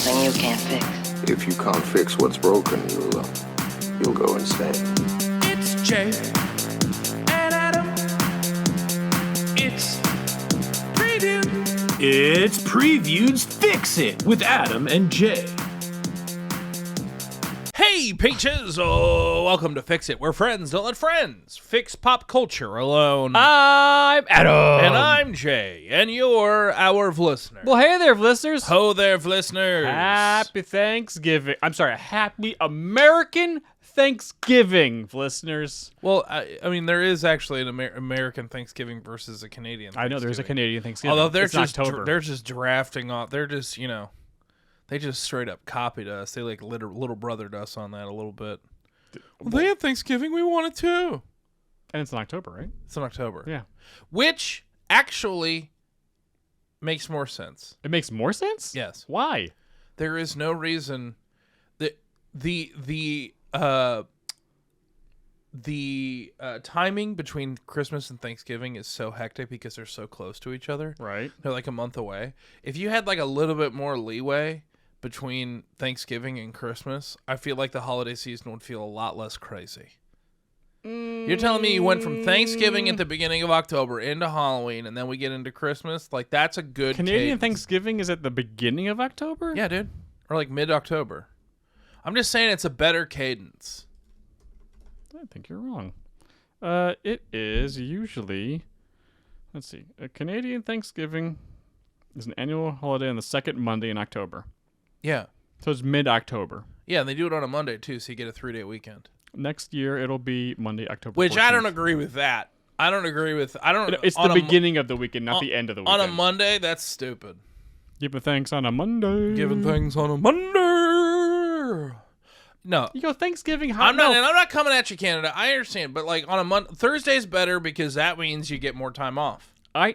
something you can't fix. If you can't fix what's broken, you'll go insane. It's Jay and Adam. It's Preview. It's Preview's Fix It with Adam and Jay. Hey, peaches! Oh, welcome to Fix It. We're friends. Don't let friends fix pop culture alone. I'm Adam. And I'm Jay. And you're our listener. Well, hey there, listeners. Ho there, listeners. Happy Thanksgiving. I'm sorry, happy American Thanksgiving, listeners. Well, I mean, there is actually an American Thanksgiving versus a Canadian Thanksgiving. I know there's a Canadian Thanksgiving. Although it's October. they're just drafting off. They're just, they just straight up copied us. They like little brothered us on that a little bit. Well, they have Thanksgiving. We want it too. And it's in October, right? It's in October. Yeah. Which actually makes more sense. It makes more sense? Yes. Why? There is no reason that the timing between Christmas and Thanksgiving is so hectic because they're so close to each other. Right. They're like a month away. If you had like a little bit more leeway between Thanksgiving and Christmas, I feel like the holiday season would feel a lot less crazy. You're telling me you went from Thanksgiving at the beginning of October into Halloween, and then we get into Christmas? Like, that's a good Canadian cadence. Thanksgiving is at the beginning of October? Yeah, dude. Or like mid-October. I'm just saying it's a better cadence. I think you're wrong. It is usually, let's see, a Canadian Thanksgiving is an annual holiday on the second Monday in October. Yeah. So it's mid-October. Yeah, and they do it on a Monday, too, so you get a 3-day weekend. Next year, it'll be Monday, October 14th. Which I don't agree with that. I don't agree with... It's the beginning of the weekend, not the end of the weekend. On a Monday, that's stupid. Giving thanks on a Monday. Giving thanks on a Monday. No. You go Thanksgiving. I'm not coming at you, Canada. I understand, but like on a Thursday's better because that means you get more time off. I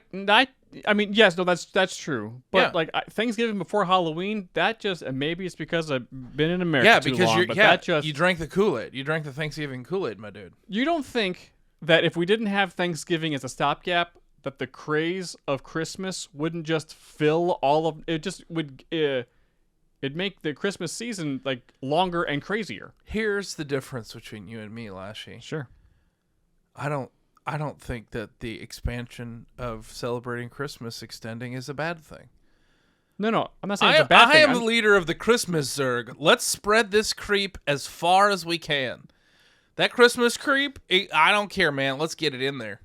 mean, yes, no, that's true. But Yeah. like Thanksgiving before Halloween, that just and maybe it's because I've been in America too long, but you drank the Kool-Aid. You drank the Thanksgiving Kool-Aid, my dude. You don't think that if we didn't have Thanksgiving as a stopgap, that the craze of Christmas wouldn't just fill all of it? Just would it'd make the Christmas season like longer and crazier. Here's the difference between you and me, Lashy. Sure. I don't think that the expansion of celebrating Christmas extending is a bad thing. No, I'm not saying it's a bad thing. I am the leader of the Christmas Zerg. Let's spread this creep as far as we can. That Christmas creep, I don't care, man. Let's get it in there.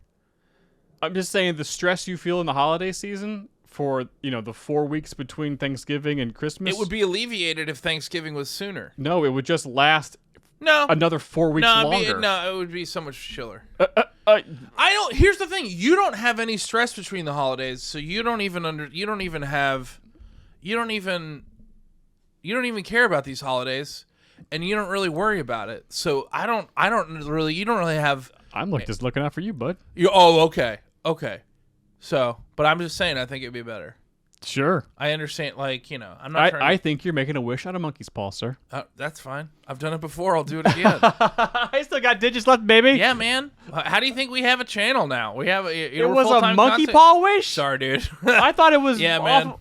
I'm just saying the stress you feel in the holiday season for, the 4 weeks between Thanksgiving and Christmas. It would be alleviated if Thanksgiving was sooner. No, it would just last No. another 4 weeks longer. It would be so much chiller. Here's the thing. You don't have any stress between the holidays, so you don't even care about these holidays, and you don't really worry about it. So you don't really have. I'm just looking out for you, bud. Okay. So, but I'm just saying, I think it'd be better. Sure. I understand, I'm not trying I think you're making a wish out of monkey's paw, sir. that's fine. I've done it before. I'll do it again. I still got digits left, baby. Yeah, man. How do you think we have a channel now? We have it was a monkey paw wish? Sorry, dude. I thought it was man.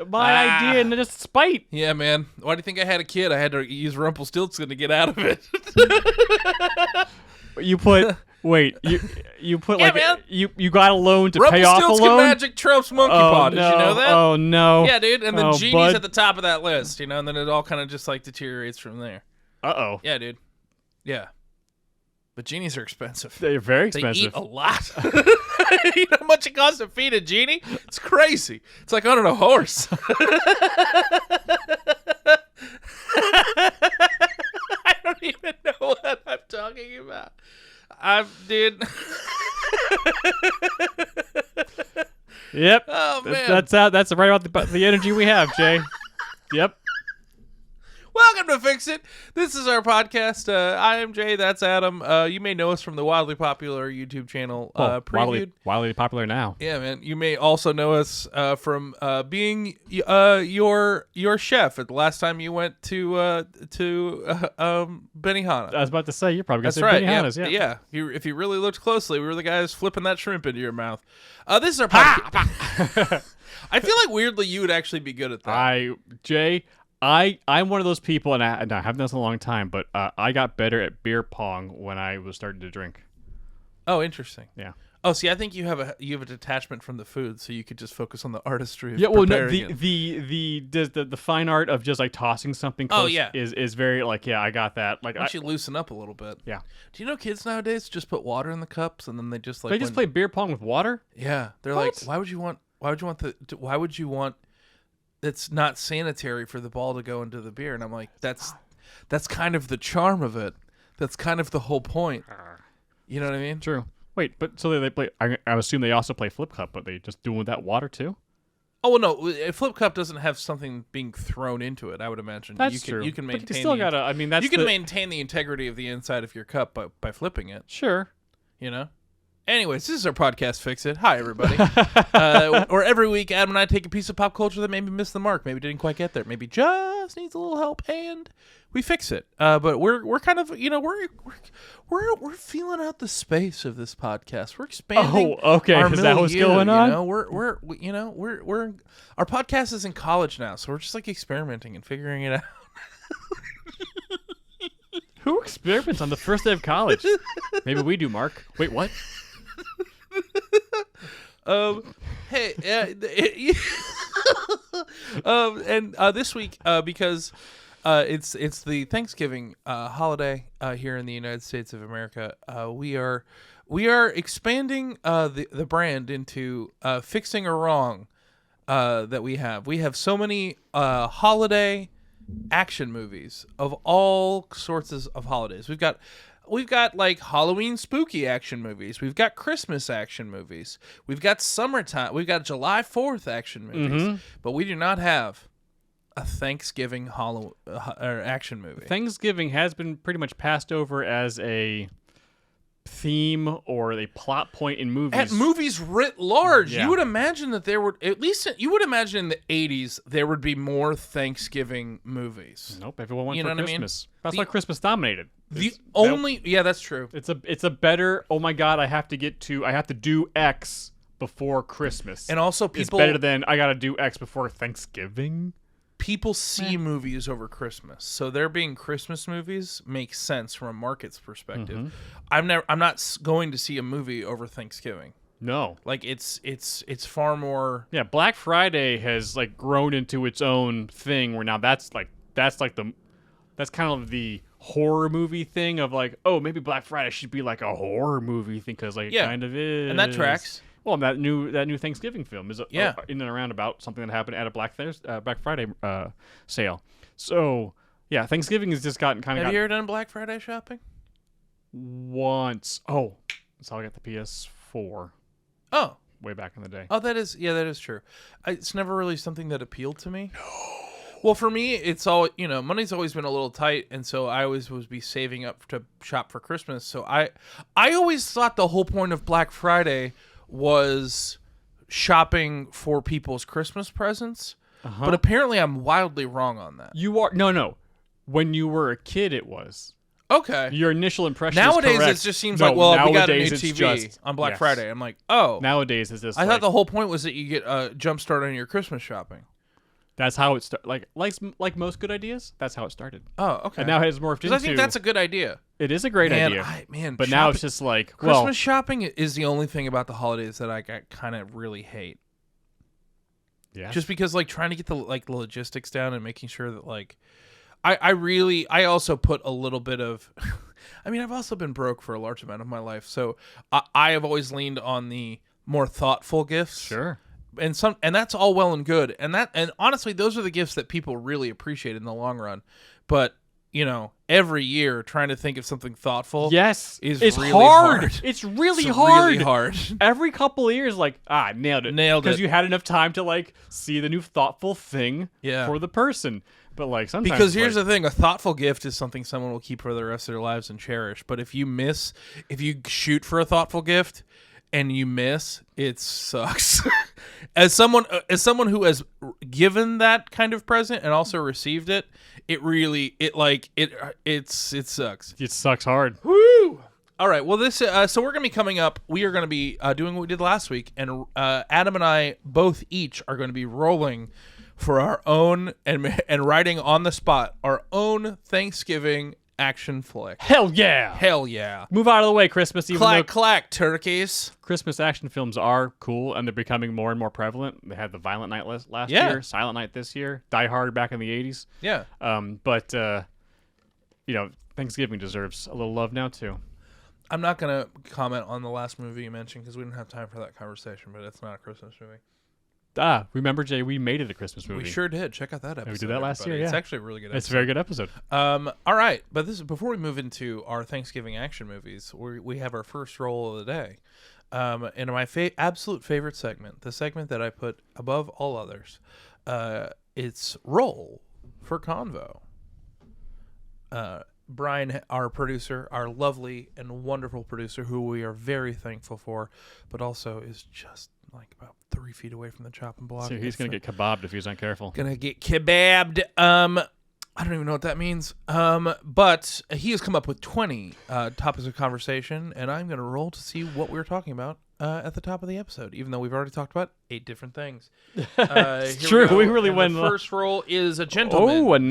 My idea and just spite. Yeah, man. Why do you think I had a kid? I had to use Rumpelstiltskin to get out of it. You put... Wait, you put man. you got a loan to pay off a Rumpelstiltskin loan? Magic Tropes Monkey Paw. Did you know that? Oh, no. Yeah, dude. And then Genie's bud. at the top of that list, and then it all kind of just deteriorates from there. Uh-oh. Yeah, dude. Yeah. But Genies are expensive. They're very expensive. They eat a lot. You know how much it costs to feed a genie? It's crazy. It's like on a horse. I don't even know what I'm talking about. Dude. Yep. Oh, man. That's right about the energy we have, Jay. Yep. Welcome to Fix It. This is our podcast. I am Jay. That's Adam. You may know us from the wildly popular YouTube channel, Previewed. Wildly popular now. Yeah, man. You may also know us from being your chef at the last time you went to Benihana. I was about to say, you're probably going to That's say right. Benihana's, Yeah. If you really looked closely, we were the guys flipping that shrimp into your mouth. This is our podcast. I feel like weirdly you would actually be good at that. Jay, I'm one of those people, and I haven't done this in a long time, but I got better at beer pong when I was starting to drink. Oh, interesting. Yeah. Oh, see, I think you have a detachment from the food, so you could just focus on the artistry of Yeah, well, no, preparing the fine art of just like tossing something close is very like, yeah, I got that. Like, Once you loosen up a little bit. Yeah. Do you know kids nowadays just put water in the cups and then they just like they just play beer pong with water? Yeah, they're What? like, why would you want it's not sanitary for the ball to go into the beer? And I'm like, that's kind of the charm of it. That's kind of the whole point. You know what I mean? True. Wait, but so they play. I assume they also play flip cup, but they just do it with that water too. Oh well, no. A flip cup doesn't have something being thrown into it. I would imagine That's true. You can maintain. But you still gotta. I mean, that's you can maintain the integrity of the inside of your cup by flipping it. Sure. You know. Anyways, this is our podcast, Fix It. Hi, everybody. Or every week, Adam and I take a piece of pop culture that maybe missed the mark, maybe didn't quite get there, maybe just needs a little help, and we fix it. But we're kind of, you know, we're feeling out the space of this podcast. We're expanding. Oh, okay. Our Is that what's milieu, going on? You know, we're our podcast is in college now, so we're just like experimenting and figuring it out. Who experiments on the first day of college? Maybe we do, Mark. Wait, what? Hey, and this week, because it's the Thanksgiving holiday here in the United States of America, we are expanding the brand into fixing a wrong that we have. We have so many holiday action movies of all sorts of holidays. We've got like Halloween spooky action movies. We've got Christmas action movies. We've got summertime. We've got July 4th action movies. But we do not have a Thanksgiving action movie. Thanksgiving has been pretty much passed over as a theme or a plot point in movies. At movies writ large, Yeah. you would imagine that there would, at least you would imagine in the 80s, there would be more Thanksgiving movies. Nope, everyone went You for know what I mean? Christmas. That's why Christmas dominated. Yeah, that's true. It's a better, oh my god, I have to do X before Christmas. And also it's people better than I gotta do X before Thanksgiving. people see movies over Christmas, so there being Christmas movies makes sense from a market's perspective. I'm not going to see a movie over Thanksgiving. No. Like it's far more. Yeah, Black Friday has like grown into its own thing where now that's kind of the horror movie thing of like, oh, maybe Black Friday should be like a horror movie thing because like it kind of is. And that tracks. Well, that new Thanksgiving film is Yeah. in and around about something that happened at a Black Friday sale. So yeah, Thanksgiving has just gotten kind of. Have you ever done Black Friday shopping? Once. Oh, that's how I got the PS4 Oh, way back in the day. that is true. It's never really something that appealed to me. No. Well, for me, it's all, money's always been a little tight, and so I always was be saving up to shop for Christmas. So I always thought the whole point of Black Friday was shopping for people's Christmas presents. But apparently I'm wildly wrong on that. You are no. When you were a kid, it was. Okay. Your initial impression Nowadays, is correct. it just seems No, like, well, we got a new nowadays it's TV just- on Black yes. Friday. I'm like, oh. Nowadays, it's just I like, thought the whole point was that you get a jump start on your Christmas shopping. that's how it started. Like most good ideas, that's how it started. Oh, okay. And now it has morphed into. Because I think that's a good idea. It is a great idea. But now it's just like, Christmas shopping is the only thing about the holidays that I kind of really hate. yeah. Just because like trying to get the logistics down and making sure that like I also put a little bit of I mean, I've also been broke for a large amount of my life, so I have always leaned on the more thoughtful gifts. Sure. And that's all well and good. And honestly, those are the gifts that people really appreciate in the long run. But, every year trying to think of something thoughtful Yes, is it's really hard. hard. It's really It's hard. really hard. Every couple of years, like, nailed it. Because you had enough time to like see the new thoughtful thing for the person. But like sometimes Because here's the thing, a thoughtful gift is something someone will keep for the rest of their lives and cherish. But if you shoot for a thoughtful gift and you miss, it sucks. As someone who has given that kind of present and also received it, it sucks. It sucks hard. Woo! All right. Well, so we're gonna be coming up. We are gonna be doing what we did last week, and Adam and I both each are going to be rolling for our own and writing on the spot our own Thanksgiving action flick. Hell yeah! Hell yeah! Move out of the way, Christmas. Even Clack though clack, turkeys. Christmas action films are cool and they're becoming more and more prevalent. They had the Violent Night last Yeah. year, Silent Night this year, Die Hard back in the 80s. Yeah. But Thanksgiving deserves a little love now too. I'm not gonna comment on the last movie you mentioned because we didn't have time for that conversation. But it's not a Christmas movie. Remember, Jay? We made it a Christmas movie. We sure did. Check out that episode. we did that last year, everybody. It's yeah. actually a really good episode. It's a very good episode. All right, but this is before we move into our Thanksgiving action movies. We have our first roll of the day, and my absolute favorite segment, the segment that I put above all others. It's Roll for Convo. Brian, our producer, our lovely and wonderful producer, who we are very thankful for, but also is just like about 3 feet away from the chopping block. So he's going to get kebabbed if he's not careful. Gonna get kebabbed. I don't even know what that means. But he has come up with 20 topics of conversation, and I'm gonna roll to see what we're talking about at the top of the episode, even though we've already talked about 8 different things. It's true. We really went. The first roll is a gentleman. Oh, a It's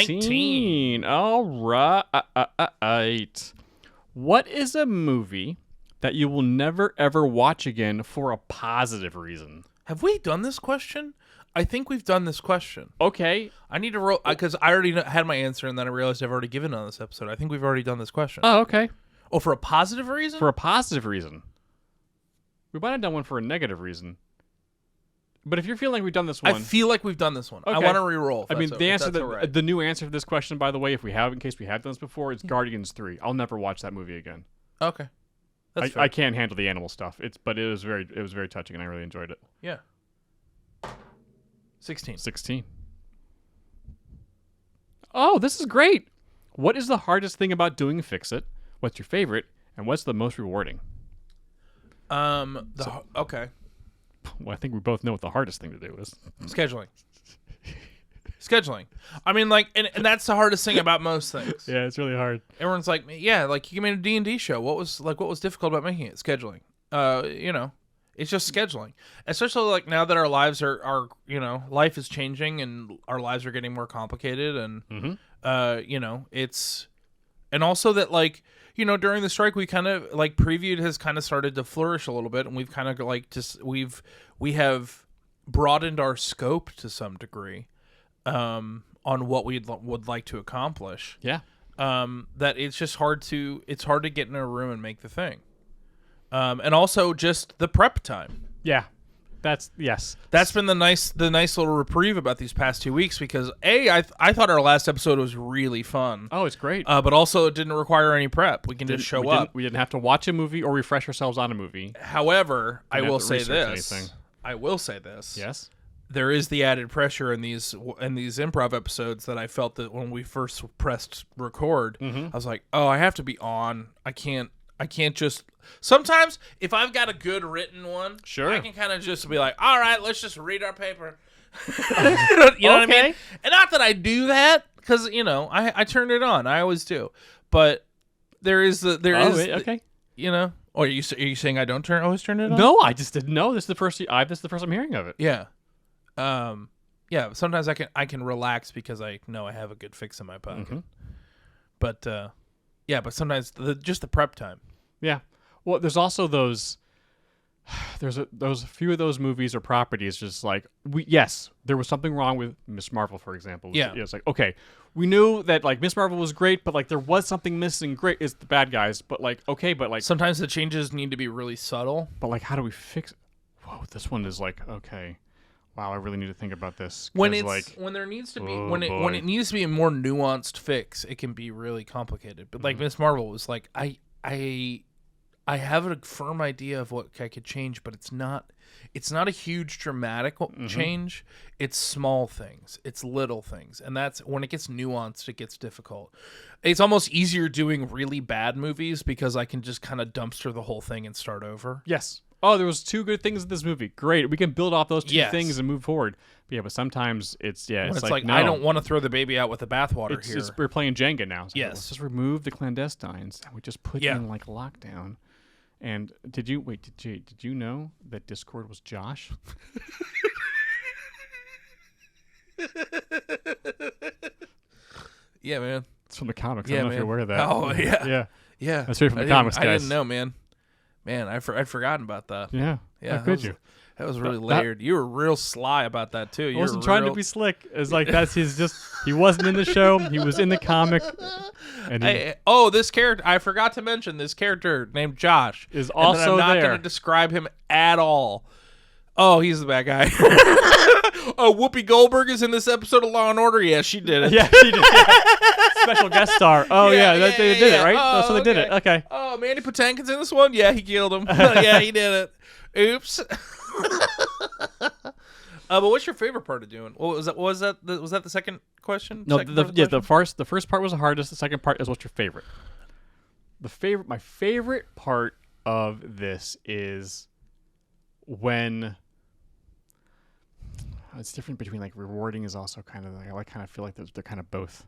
19. All right. What is a movie that you will never ever watch again for a positive reason? Have we done this question? I think we've done this question. Okay. I need to roll because I already had my answer, and then I realized I've already given it on this episode. I think we've already done this question. Oh, okay. Oh, for a positive reason? For a positive reason. We might have done one for a negative reason. But if you're feeling like we've done this one, I feel like we've done this one. I Okay. want to re-roll. I mean, the answer, right. the new answer to this question, by the way, if we have, in case we have done this before, is Guardians 3. I'll never watch that movie again. Okay. That's fair. I can't handle the animal stuff. But it was very touching, and I really enjoyed it. Yeah. 16. 16. Oh, this is great. What is the hardest thing about doing Fix It? What's your favorite? And what's the most rewarding? Okay. Well, I think we both know what the hardest thing to do is. Scheduling. I mean, like, and that's the hardest thing about most things. Yeah, it's really hard. Everyone's like, yeah, like you made a D&D show. What was difficult about making it? Scheduling. It's just scheduling. Especially like now that our lives are life is changing and our lives are getting more complicated and it's and also that like during the strike we kind of like Previewed has kind of started to flourish a little bit, and we've kind of like just we have broadened our scope to some degree on what we would like to accomplish. Yeah. That it's just hard to get in a room and make the thing. And also just the prep time. Yeah. Yes. That's been the nice little reprieve about these past 2 weeks because I thought our last episode was really fun. Oh, it's great. But also it didn't require any prep. We can just show up. We didn't have to watch a movie or refresh ourselves on a movie. However, I have will to say research this. anything. I will say this. Yes. There is the added pressure in these improv episodes that I felt that when we first pressed record, I was like, oh, I have to be on. I can't just. Sometimes if I've got a good written one, Sure. I can kind of just be like, all right, let's just read our paper. you know what I mean? And not that I do that because I turned it on. I always do, but there is okay. Or are you saying I don't always turn it on? No, I just didn't know. This is the first I'm hearing of it. Yeah. Yeah, sometimes I can relax because I know I have a good fix in my pocket. Mm-hmm. But but sometimes just the prep time. Yeah. Well, there's also those few of those movies or properties just like there was something wrong with Miss Marvel, for example. Yeah. It's like, okay, we knew that like Miss Marvel was great, but like there was something missing. Great, it's the bad guys, but like okay, but like Sometimes the changes need to be really subtle. but like how do we fix it? Whoa, this one is like, okay. Wow, I really need to think about this. When 'cause, it's like, when there needs to be oh, when boy. it needs to be a more nuanced fix, it can be really complicated. But like Miss Marvel was like I have a firm idea of what I could change, but it's not a huge dramatic change. It's small things. It's little things. And that's when it gets nuanced, it gets difficult. It's almost easier doing really bad movies because I can just kind of dumpster the whole thing and start over. yes. Oh, there was 2 good things in this movie. Great. We can build off those 2 Yes. things and move forward. But yeah, but sometimes it's It's like like no. I don't want to throw the baby out with the bathwater here. We're playing Jenga now. So Yes. Let's just remove the clandestines and we just put Yeah. in like lockdown. And did you know that Discord was Josh? Yeah, man. It's from the comics. I Yeah, don't know if you're man. aware of that. Oh, yeah. Yeah. Yeah. That's straight from the I didn't- comics, I guys. didn't know, man. Man, I'd forgotten about that. Yeah. Yeah. How could you? That was really That- layered. You were real sly about that too. I wasn't trying to be slick. It's like that's his just. He wasn't in the show. He was in the comic. And he This character. I forgot to mention this character named Josh is and then also I'm not there. going to describe him at all. Oh, he's the bad guy. Oh, Whoopi Goldberg is in this episode of Law and Order. Yeah, she did it. Yeah, she did. Yeah. Special guest star. Oh yeah, they did it right. Oh, That's how they did it. Okay. Oh, Mandy Patinkin's in this one. Yeah, he killed him. Yeah, he did it. Oops. But what's your favorite part of doing? What was that? Was that the second question? No, Second part of the question? first part was the hardest. The second part is what's your favorite. My favorite part of this is when it's different between like rewarding is also kind of like I kind of feel like they're kind of both.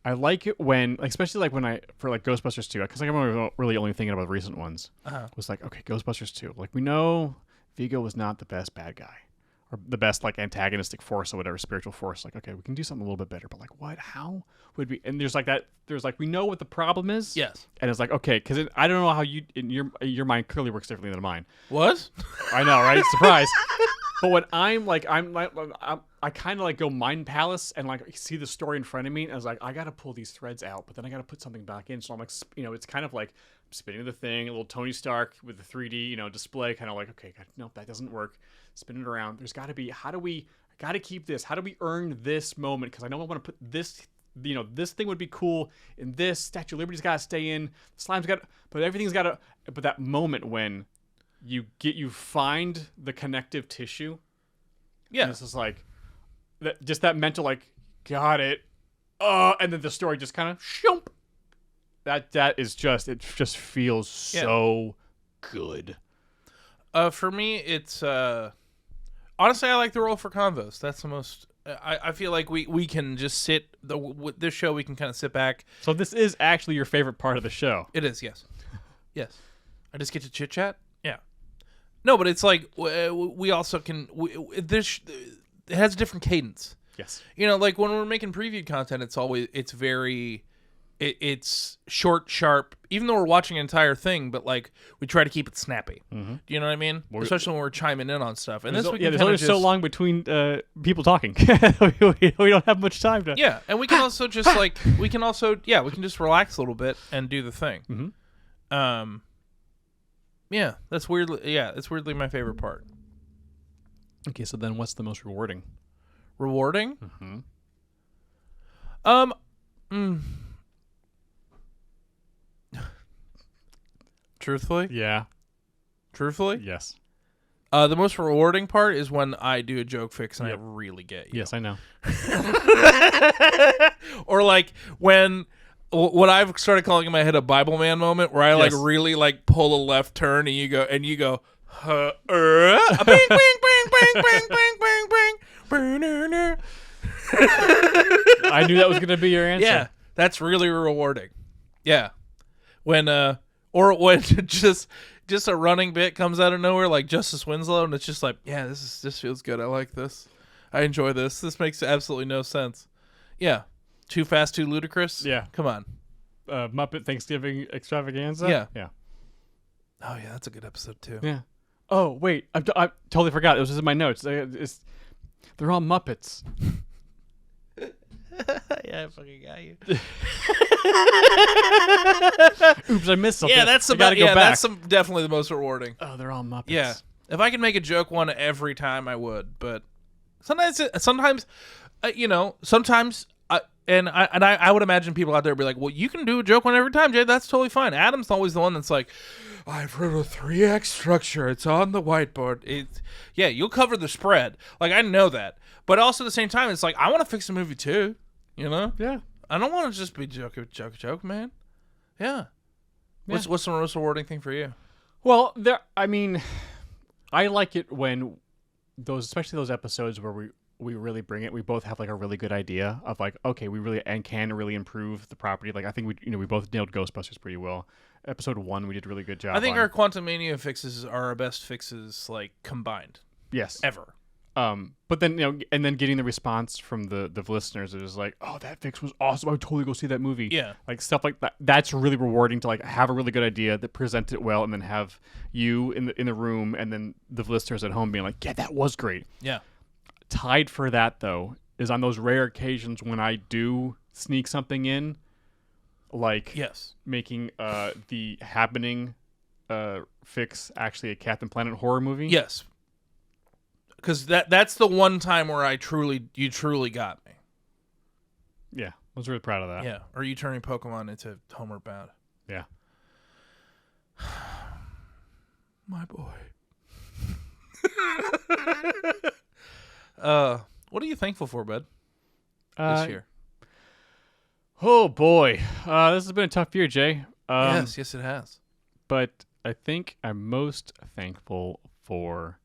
I like it when, like, especially like when for like Ghostbusters 2, because like I'm really only thinking about the recent ones. Was like, okay, Ghostbusters 2. Like we know Vigo was not the best bad guy, or the best like antagonistic force or whatever spiritual force. Like, okay, we can do something a little bit better, but like, what? How would we? And there's like that. There's like we know what the problem is. Yes. And it's like okay, because I don't know how you in your mind clearly works differently than mine. What? I know, right? Surprise. But when I kind of like go mind palace and like see the story in front of me, and I was like, I gotta pull these threads out, but then I gotta put something back in. So I'm like, it's kind of like spinning the thing, a little Tony Stark with the 3D, display, kind of like, okay, nope, that doesn't work. Spin it around. There's got to be, I gotta keep this. How do we earn this moment? Because I know I want to put this. This thing would be cool. And this Statue of Liberty's got to stay in. Slime's got, but everything's got to. But that moment when you find the connective tissue. Yeah. And it's just like that mental like got it. And then the story just kind of shump. That is just it just feels so good. For me, it's honestly I like the role for Convos. That's the most. I feel like we can just sit with this show. We can kind of sit back. So this is actually your favorite part of the show. It is, yes, yes. I just get to chit chat. Yeah. No, but it's like we also can. This it has a different cadence. Yes. Like when we're making previewed content, it's very. It's short, sharp, even though we're watching an entire thing, but like we try to keep it snappy. Mm-hmm. Do you know what I mean? Especially when we're chiming in on stuff. And there's only so long between people talking. we don't have much time to. Yeah, and we can also just we can just relax a little bit and do the thing. Mm-hmm. Yeah, that's weirdly my favorite part. Okay, so then what's the most rewarding? Rewarding? Mm-hmm. Truthfully? Yeah. Truthfully? Yes. The most rewarding part is when I do a joke fix and I really get you. Yes, I know. Or like when what I've started calling in my head a Bible man moment, where I like really like pull a left turn and you go bing bing bing bing bing bing bing. I knew that was gonna be your answer. Yeah, that's really rewarding. Yeah, when or when just a running bit comes out of nowhere like Justice Winslow, and it's just like, yeah, this feels good. I like this. I enjoy this. This makes absolutely no sense. Yeah, Too Fast, Too Ludicrous. Yeah, come on. Muppet Thanksgiving Extravaganza. Yeah. Oh yeah, that's a good episode too. Yeah. Oh wait, I totally forgot. It was just in my notes. They're all Muppets. Yeah, I fucking got you. Oops, I missed something. Yeah, that's definitely the most rewarding. Oh, they're all Muppets. Yeah, if I could make a joke one every time, I would. But sometimes, and I would imagine people out there would be like, well, you can do a joke one every time, Jay. That's totally fine. Adam's always the one that's like, I've written a 3-act structure. It's on the whiteboard. Yeah, you'll cover the spread. Like, I know that. But also at the same time, it's like, I want to fix the movie too. Yeah. I don't want to just be joke, man. Yeah. What's the most rewarding thing for you? Well, I like it when especially those episodes where we really bring it. We both have like a really good idea of like, okay, we really can really improve the property. Like I think we both nailed Ghostbusters pretty well. Episode 1, we did a really good job. I think our Quantum Mania fixes are our best fixes, like combined. Yes. Ever. But then and then getting the response from the listeners is like, oh, that fix was awesome. I would totally go see that movie. Yeah. Like stuff like that. That's really rewarding to like have a really good idea that present it well, and then have you in the room, and then the listeners at home being like, yeah, that was great. Yeah. Tied for that though is on those rare occasions when I do sneak something in, like Yes. making the Happening fix actually a Captain Planet horror movie. Yes. Because that's the one time where you truly got me. Yeah, I was really proud of that. Yeah. Or you turning Pokemon into Homeward Bound. Yeah. My boy. What are you thankful for, bud? This year. Oh boy, this has been a tough year, Jay. Yes, it has. But I think I'm most thankful for,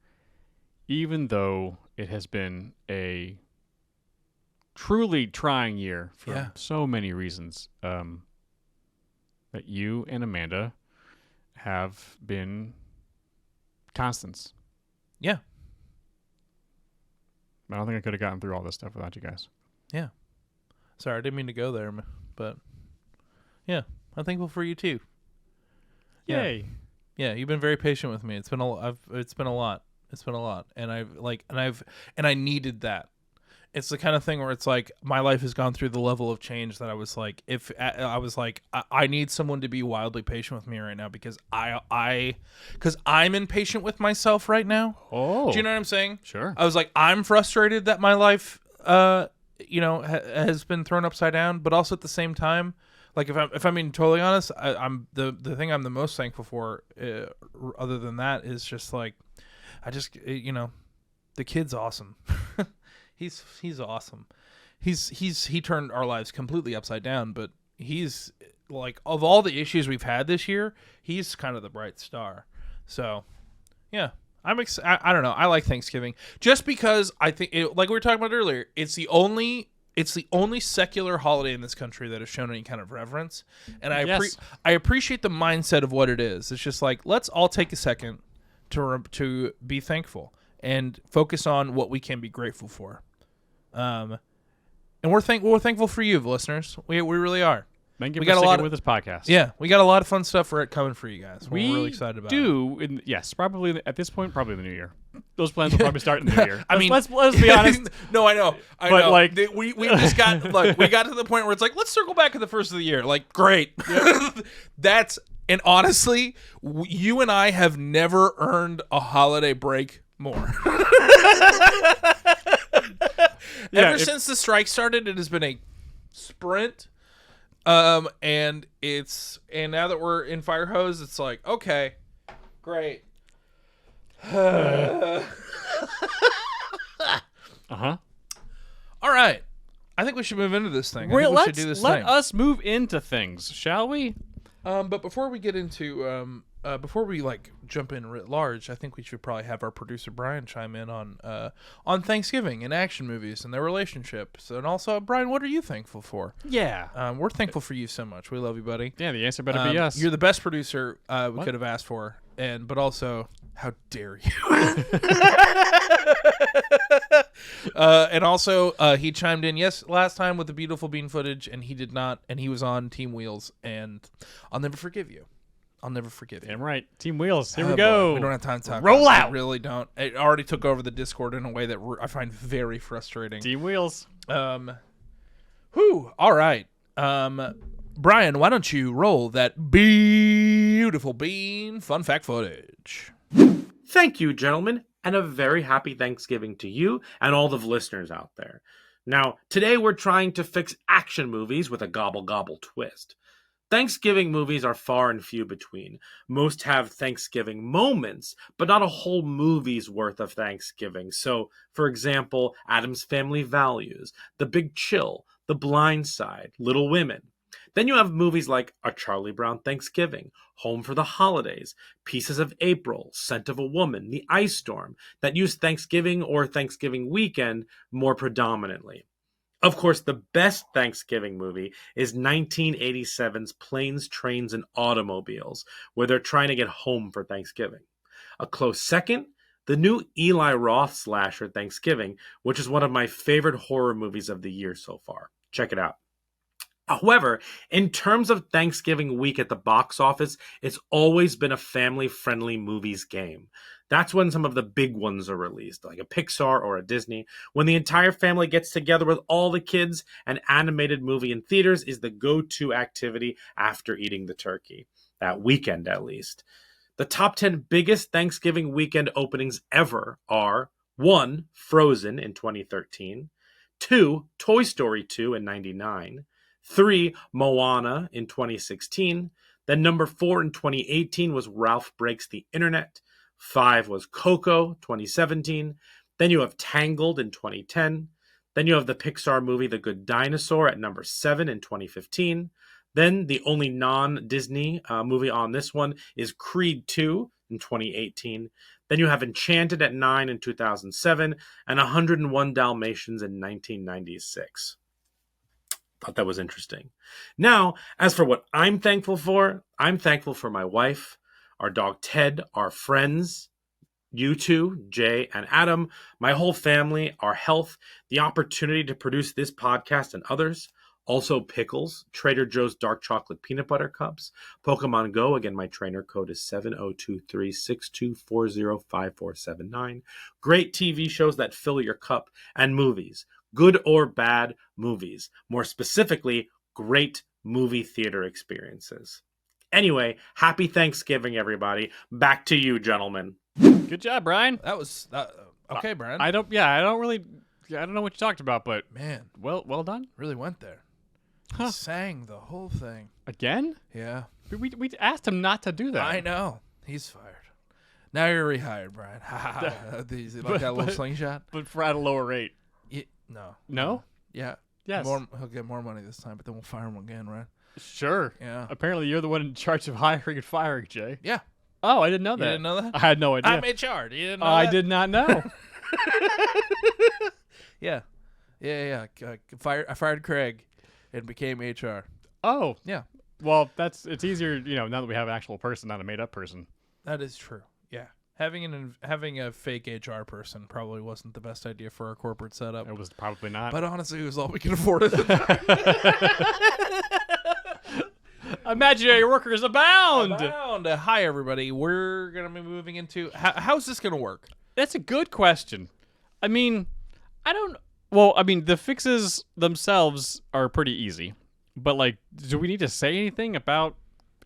even though it has been a truly trying year for so many reasons, that you and Amanda have been constants. Yeah. I don't think I could have gotten through all this stuff without you guys. Yeah. Sorry, I didn't mean to go there, but yeah, I'm thankful for you too. Yay. Yeah, you've been very patient with me. It's been a lot, and I needed that. It's the kind of thing where it's like my life has gone through the level of change that I was like, I need someone to be wildly patient with me right now because I'm impatient with myself right now. Oh. Do you know what I'm saying? Sure. I was like, I'm frustrated that my life, has been thrown upside down, but also at the same time, like if I'm being totally honest, I'm the thing I'm the most thankful for, other than that, is just like, the kid's awesome. He's awesome. He turned our lives completely upside down, but he's like, of all the issues we've had this year, he's kind of the bright star. So, yeah. I don't know. I like Thanksgiving just because I think, like we were talking about earlier, it's the only secular holiday in this country that has shown any kind of reverence, and I appreciate the mindset of what it is. It's just like, let's all take a second to be thankful and focus on what we can be grateful for. And we're thankful for you, listeners. We really are. Thank you for sticking with this podcast. Yeah, we got a lot of fun stuff coming for you guys. We're really excited about it. Yes, probably at this point, probably the new year. Those plans will probably start in the new year. Let's be honest. No, I know. But like, we just got we got to the point where it's like, let's circle back to the first of the year. Like, great. And honestly, you and I have never earned a holiday break more. Ever since the strike started, it has been a sprint. And now that we're in Fire Hose, it's like, okay, great. Uh-huh. All right. I think we should move into this thing. Let us move into things, shall we? But before we get into before we jump in writ large, I think we should probably have our producer Brian chime in on Thanksgiving and action movies and their relationships, and also, Brian, what are you thankful for? Yeah, we're thankful for you so much. We love you, buddy. Yeah, the answer better be yes. You're the best producer we could have asked for, but also, how dare you? And also, he chimed in last time with the beautiful bean footage, and he did not, and he was on Team Wheels, and I'll never forgive you. I'll never forgive you. Damn right. Team Wheels. Here we go. Boy. We don't have time to talk Roll about it. out. We really don't. It already took over the Discord in a way that I find very frustrating. Team Wheels. All right. Brian, why don't you roll that beautiful bean fun fact footage? Thank you, gentlemen, and a very happy Thanksgiving to you and all the listeners out there. Now, today we're trying to fix action movies with a gobble-gobble twist. Thanksgiving movies are far and few between. Most have Thanksgiving moments, but not a whole movie's worth of Thanksgiving. So, for example, Addams Family Values, The Big Chill, The Blind Side, Little Women. Then you have movies like A Charlie Brown Thanksgiving, Home for the Holidays, Pieces of April, Scent of a Woman, The Ice Storm, that use Thanksgiving or Thanksgiving weekend more predominantly. Of course, the best Thanksgiving movie is 1987's Planes, Trains, and Automobiles, where they're trying to get home for Thanksgiving. A close second, the new Eli Roth slasher Thanksgiving, which is one of my favorite horror movies of the year so far. Check it out. However, in terms of Thanksgiving week at the box office, it's always been a family-friendly movies game. That's when some of the big ones are released, like a Pixar or a Disney. When the entire family gets together with all the kids, an animated movie in theaters is the go-to activity after eating the turkey. That weekend, at least. The top 10 biggest Thanksgiving weekend openings ever are 1. Frozen in 2013, 2. Toy Story 2 in 99, 3. Moana in 2016. Then number 4 in 2018 was Ralph Breaks the Internet. 5 was Coco, 2017. Then you have Tangled in 2010. Then you have the Pixar movie The Good Dinosaur at number 7 in 2015. Then the only non-Disney movie on this one is Creed 2 in 2018. Then you have Enchanted at 9 in 2007 and 101 Dalmatians in 1996. Thought that was interesting. Now, as for what I'm thankful for my wife, our dog Ted, our friends, you two, Jay and Adam, my whole family, our health, the opportunity to produce this podcast and others, also pickles, Trader Joe's dark chocolate peanut butter cups, Pokemon Go, again, my trainer code is 702362405479, great TV shows that fill your cup, and movies, good or bad movies, more specifically, great movie theater experiences. Anyway, happy Thanksgiving, everybody. Back to you, gentlemen. Good job, Brian. That was okay, Brian. I don't know what you talked about, but Man, well done. really went there. Huh. He sang the whole thing. Again? Yeah, We asked him not to do that. I know. He's fired. Now you're rehired, Brian. Is it like that little slingshot? But for at a lower rate. No. No? Yeah. Yes. He'll get more money this time, but then we'll fire him again, right? Sure. Yeah. Apparently, you're the one in charge of hiring and firing, Jay. Yeah. Oh, I didn't know that. You didn't know that? I had no idea. I'm HR. You didn't know I that? did not know. Yeah. I fired Craig and became HR. Oh. Yeah. Well, it's easier, now that we have an actual person, not a made-up person. That is true. Yeah. Having a fake HR person probably wasn't the best idea for our corporate setup. It was probably not. But honestly, it was all we could afford at the time. Imaginary workers abound. Hi, everybody. We're going to be moving into... how's this going to work? That's a good question. I mean, the fixes themselves are pretty easy. But, do we need to say anything about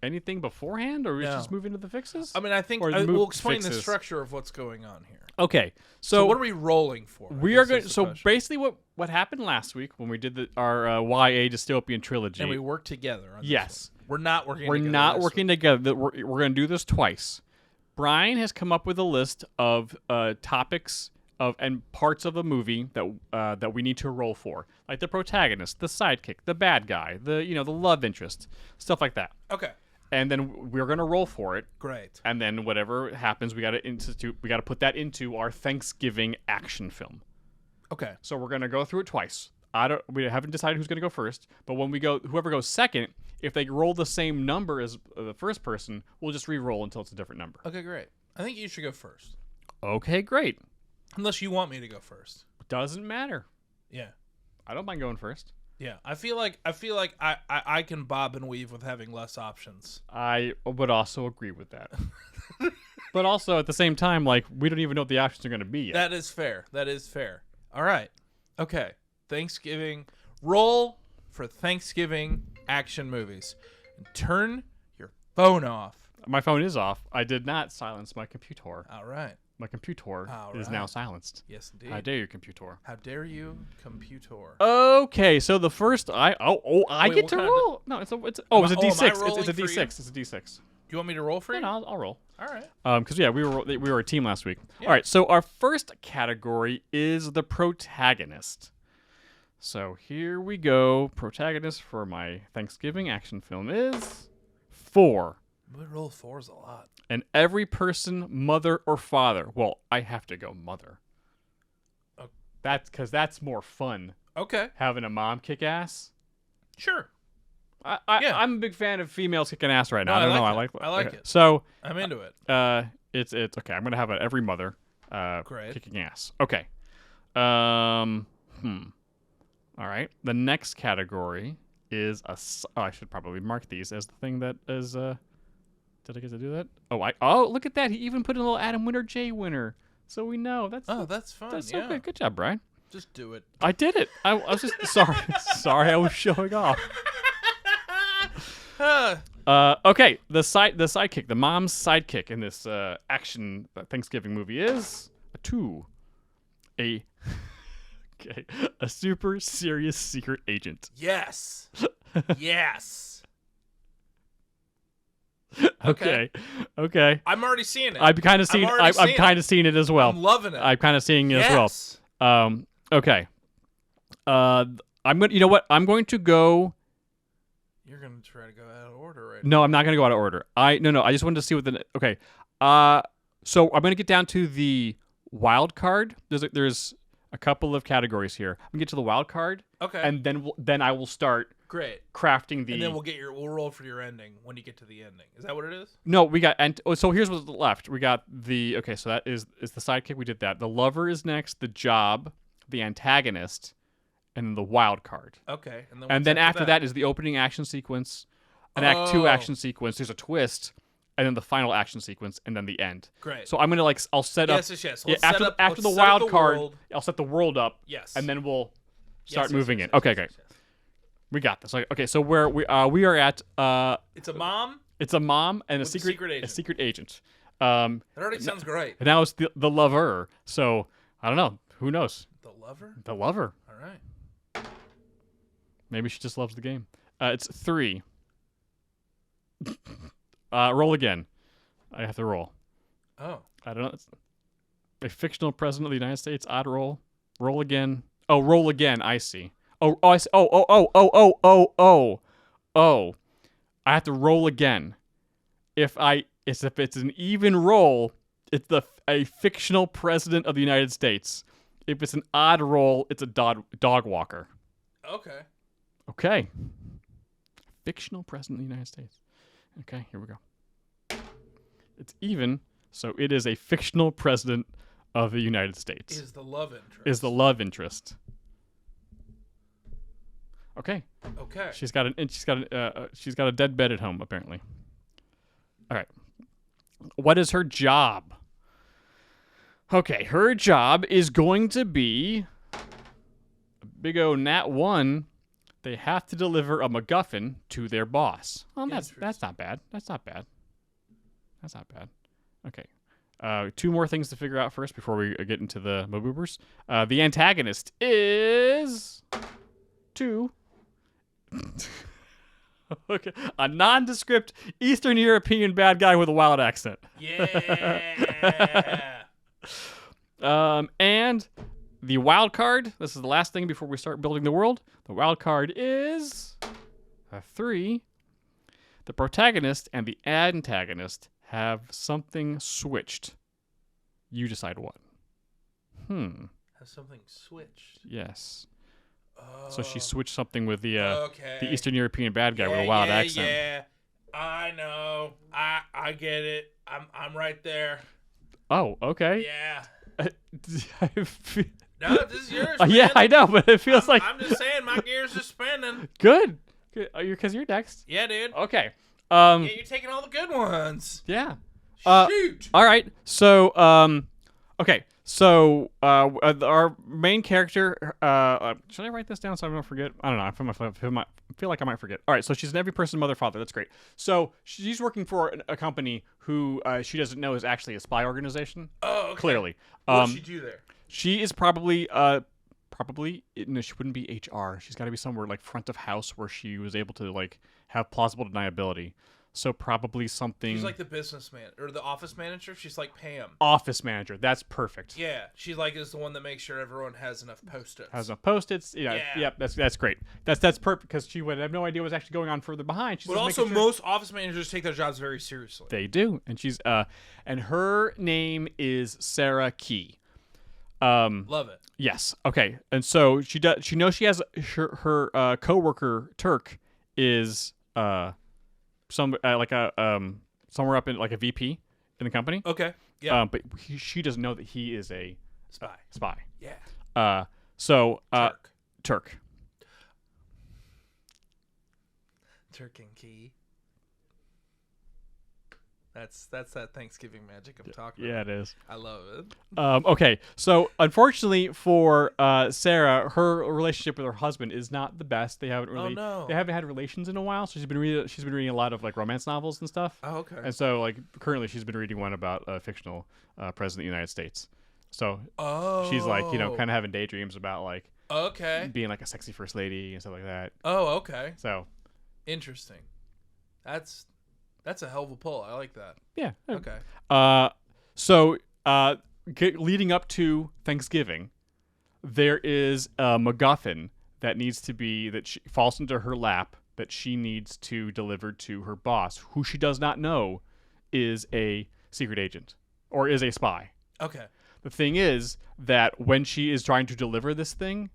anything beforehand, or are we just moving to the fixes? I mean, I think Or we'll explain the fixes. structure of what's going on here. Okay. So what are we rolling for? We are going. So basically, what happened last week when we did our YA dystopian trilogy, and we worked together on this yes, one. We're not working. we're together not this working week. together. We're going to do this twice. Brian has come up with a list of topics and parts of a movie that we need to roll for, like the protagonist, the sidekick, the bad guy, the love interest, stuff like that. Okay. And then we're going to roll for it. Great. And then whatever happens, we got to put that into our Thanksgiving action film. Okay. So we're going to go through it twice. We haven't decided who's going to go first, but when we go, whoever goes second, if they roll the same number as the first person, we'll just re-roll until it's a different number. Okay, great. I think you should go first. Okay, great. Unless you want me to go first. Doesn't matter. Yeah. I don't mind going first. Yeah. I feel like I can bob and weave with having less options. I would also agree with that. But also at the same time, we don't even know what the options are going to be yet. That is fair. All right. Okay. Thanksgiving. Roll for Thanksgiving action movies. Turn your phone off. My phone is off. I did not silence my computer. All right. My computer All is right. now silenced. Yes, indeed. How dare you, computer? How dare you, computer? Okay, so the first I Wait, get what to kind roll. No, it's a D6. am I It's rolling a for you? D6. It's a D6. Do you want me to roll for you? No, I'll roll. All right. Because we were a team last week. Yeah. All right, so our first category is the protagonist. So here we go. Protagonist for my Thanksgiving action film is 4. We roll 4s a lot. And every person, mother or father. Well, I have to go mother. Oh. That's more fun. Okay. Having a mom kick ass. Sure. Yeah. I'm a big fan of females kicking ass right now. No, I don't know. I like it. So I'm into it. it's okay. I'm gonna have every mother. Great. kicking ass. Okay. All right. The next category is I should probably mark these as the thing that is. Did I get to do that? Oh, look at that. He even put in a little Adam Winter, Jay Winter, so we know. That's fun. that's so good. Good job, Brian. Just do it. I did it. I was just sorry. Sorry, I was showing off. Okay, the sidekick, the mom's sidekick in this action Thanksgiving movie is a super serious secret agent. Yes. Yes. Okay. I'm already seeing it. I'm kind of seeing. I'm kind of seeing it as well. I'm loving it. I'm kind of seeing it Yes. as well. Okay. I'm going. You know what? I'm going to go. You're gonna try to go out of order right No, I'm not going to go out of order. No. I just wanted to see what the. Okay. So I'm going to get down to the wild card. There's a couple of categories here. I'm going to get to the wild card. Okay. And then I will start Great. crafting the. And then we'll roll for your ending when you get to the ending. Is that what it is? No, we got so here's what's left. We got the so that is the sidekick. We did that. The lover is next. The job, the antagonist, and then the wild card. Okay. And then after that is the opening action sequence, an Act 2 action sequence. There's a twist, and then the final action sequence, and then the end. Great. So I'm gonna I'll set up. Yes. Yeah, Let's after the set up wild card, world. I'll set the world up. Yes. And then we'll start Yes, moving yes, in. yes, Okay, yes, great. yes, yes. We got this. Okay, so we are at It's a mom. it's a mom and a With a secret secret agent. a secret agent. That already sounds great. And now it's the lover. So I don't know. Who knows? The lover. The lover. All right. Maybe she just loves the game. It's 3. Roll again. I have to roll. Oh. I don't know. It's a fictional president of the United States. Odd roll. Roll again. Oh, roll again. I see. I see. Oh. I have to roll again. If it's an even roll, it's a fictional president of the United States. If it's an odd roll, it's a dog walker. Okay. Okay. Fictional president of the United States. Okay, here we go. It's even, so it is a fictional president of the United States. Is the love interest. Is the love interest. Okay. Okay. She's got a dead bed at home apparently. All right. What is her job? Okay, her job is going to be a big O nat 1. They have to deliver a MacGuffin to their boss. Well, that's not bad. That's not bad. Okay. 2 more things to figure out first before we get into the Maboobers. The antagonist is 2. Okay, a nondescript Eastern European bad guy with a wild accent. Yeah. And the wild card, this is the last thing before we start building the world. The wild card is 3. The protagonist and the antagonist have something switched. You decide what. Has something switched? Yes. Oh. So she switched something with the Okay. the Eastern European bad guy with a wild accent. Yeah. I know. I get it. I'm right there. Oh, okay. Yeah. I feel- No, this is yours. yeah, man. I know, but it feels like I'm just saying, my gears are spinning. good. Because you're next. Yeah, dude. Okay. Yeah, you're taking all the good ones. Yeah. Shoot. All right. So, okay. So, our main character. Should I write this down so I don't forget? I don't know. I feel like I might forget. All right. So she's an every person mother father. That's great. So she's working for a company who she doesn't know is actually a spy organization. Oh, okay. Clearly. What'd she do there? She is probably no, she wouldn't be HR. She's got to be somewhere like front of house where she was able to like have plausible deniability. So probably something. She's like the businessman or the office manager. She's like Pam. Office manager. That's perfect. Yeah, she like is the one that makes sure everyone has enough Post-its. Has enough Post-its. Yeah. Yep. That's great. That's perfect because she would have no idea what's actually going on further behind. She's But just also, making sure. most office managers take their jobs very seriously. They do, and she's and her name is Sarah Key. Love it. Yes. Okay. And so she does. She knows she has her coworker Turk is somewhere up in like a VP in the company. Okay. Yeah. But she doesn't know that he is a Spy. spy. Yeah. Turk. Turk and Key. That's that Thanksgiving magic I'm talking Yeah, about. it is. I love it. Okay, so unfortunately for Sarah, her relationship with her husband is not the best. They haven't really no. they haven't had relations in a while. So she's been reading a lot of like romance novels and stuff. Oh, okay. And so like currently she's been reading one about a fictional president of the United States. So she's like kind of having daydreams about like Okay. being like a sexy first lady and stuff like that. Oh, okay. So Interesting. That's a hell of a pull. I like that. yeah. Okay. Leading up to Thanksgiving, there is a MacGuffin that she falls into her lap that she needs to deliver to her boss, who she does not know is a secret agent or is a spy. Okay. The thing is that when she is trying to deliver this thing,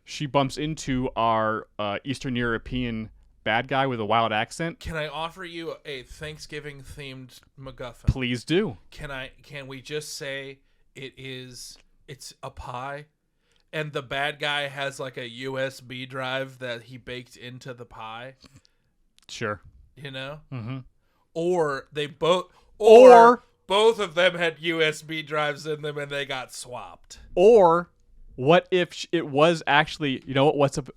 she bumps into our Eastern European bad guy with a wild accent. Can I offer you a Thanksgiving themed MacGuffin? Please do. Can we just say it's a pie and the bad guy has like a USB drive that he baked into the pie, Sure. Mm-hmm. Or they both Or both of them had USB drives in them and they got swapped. Or what if it was actually, what's up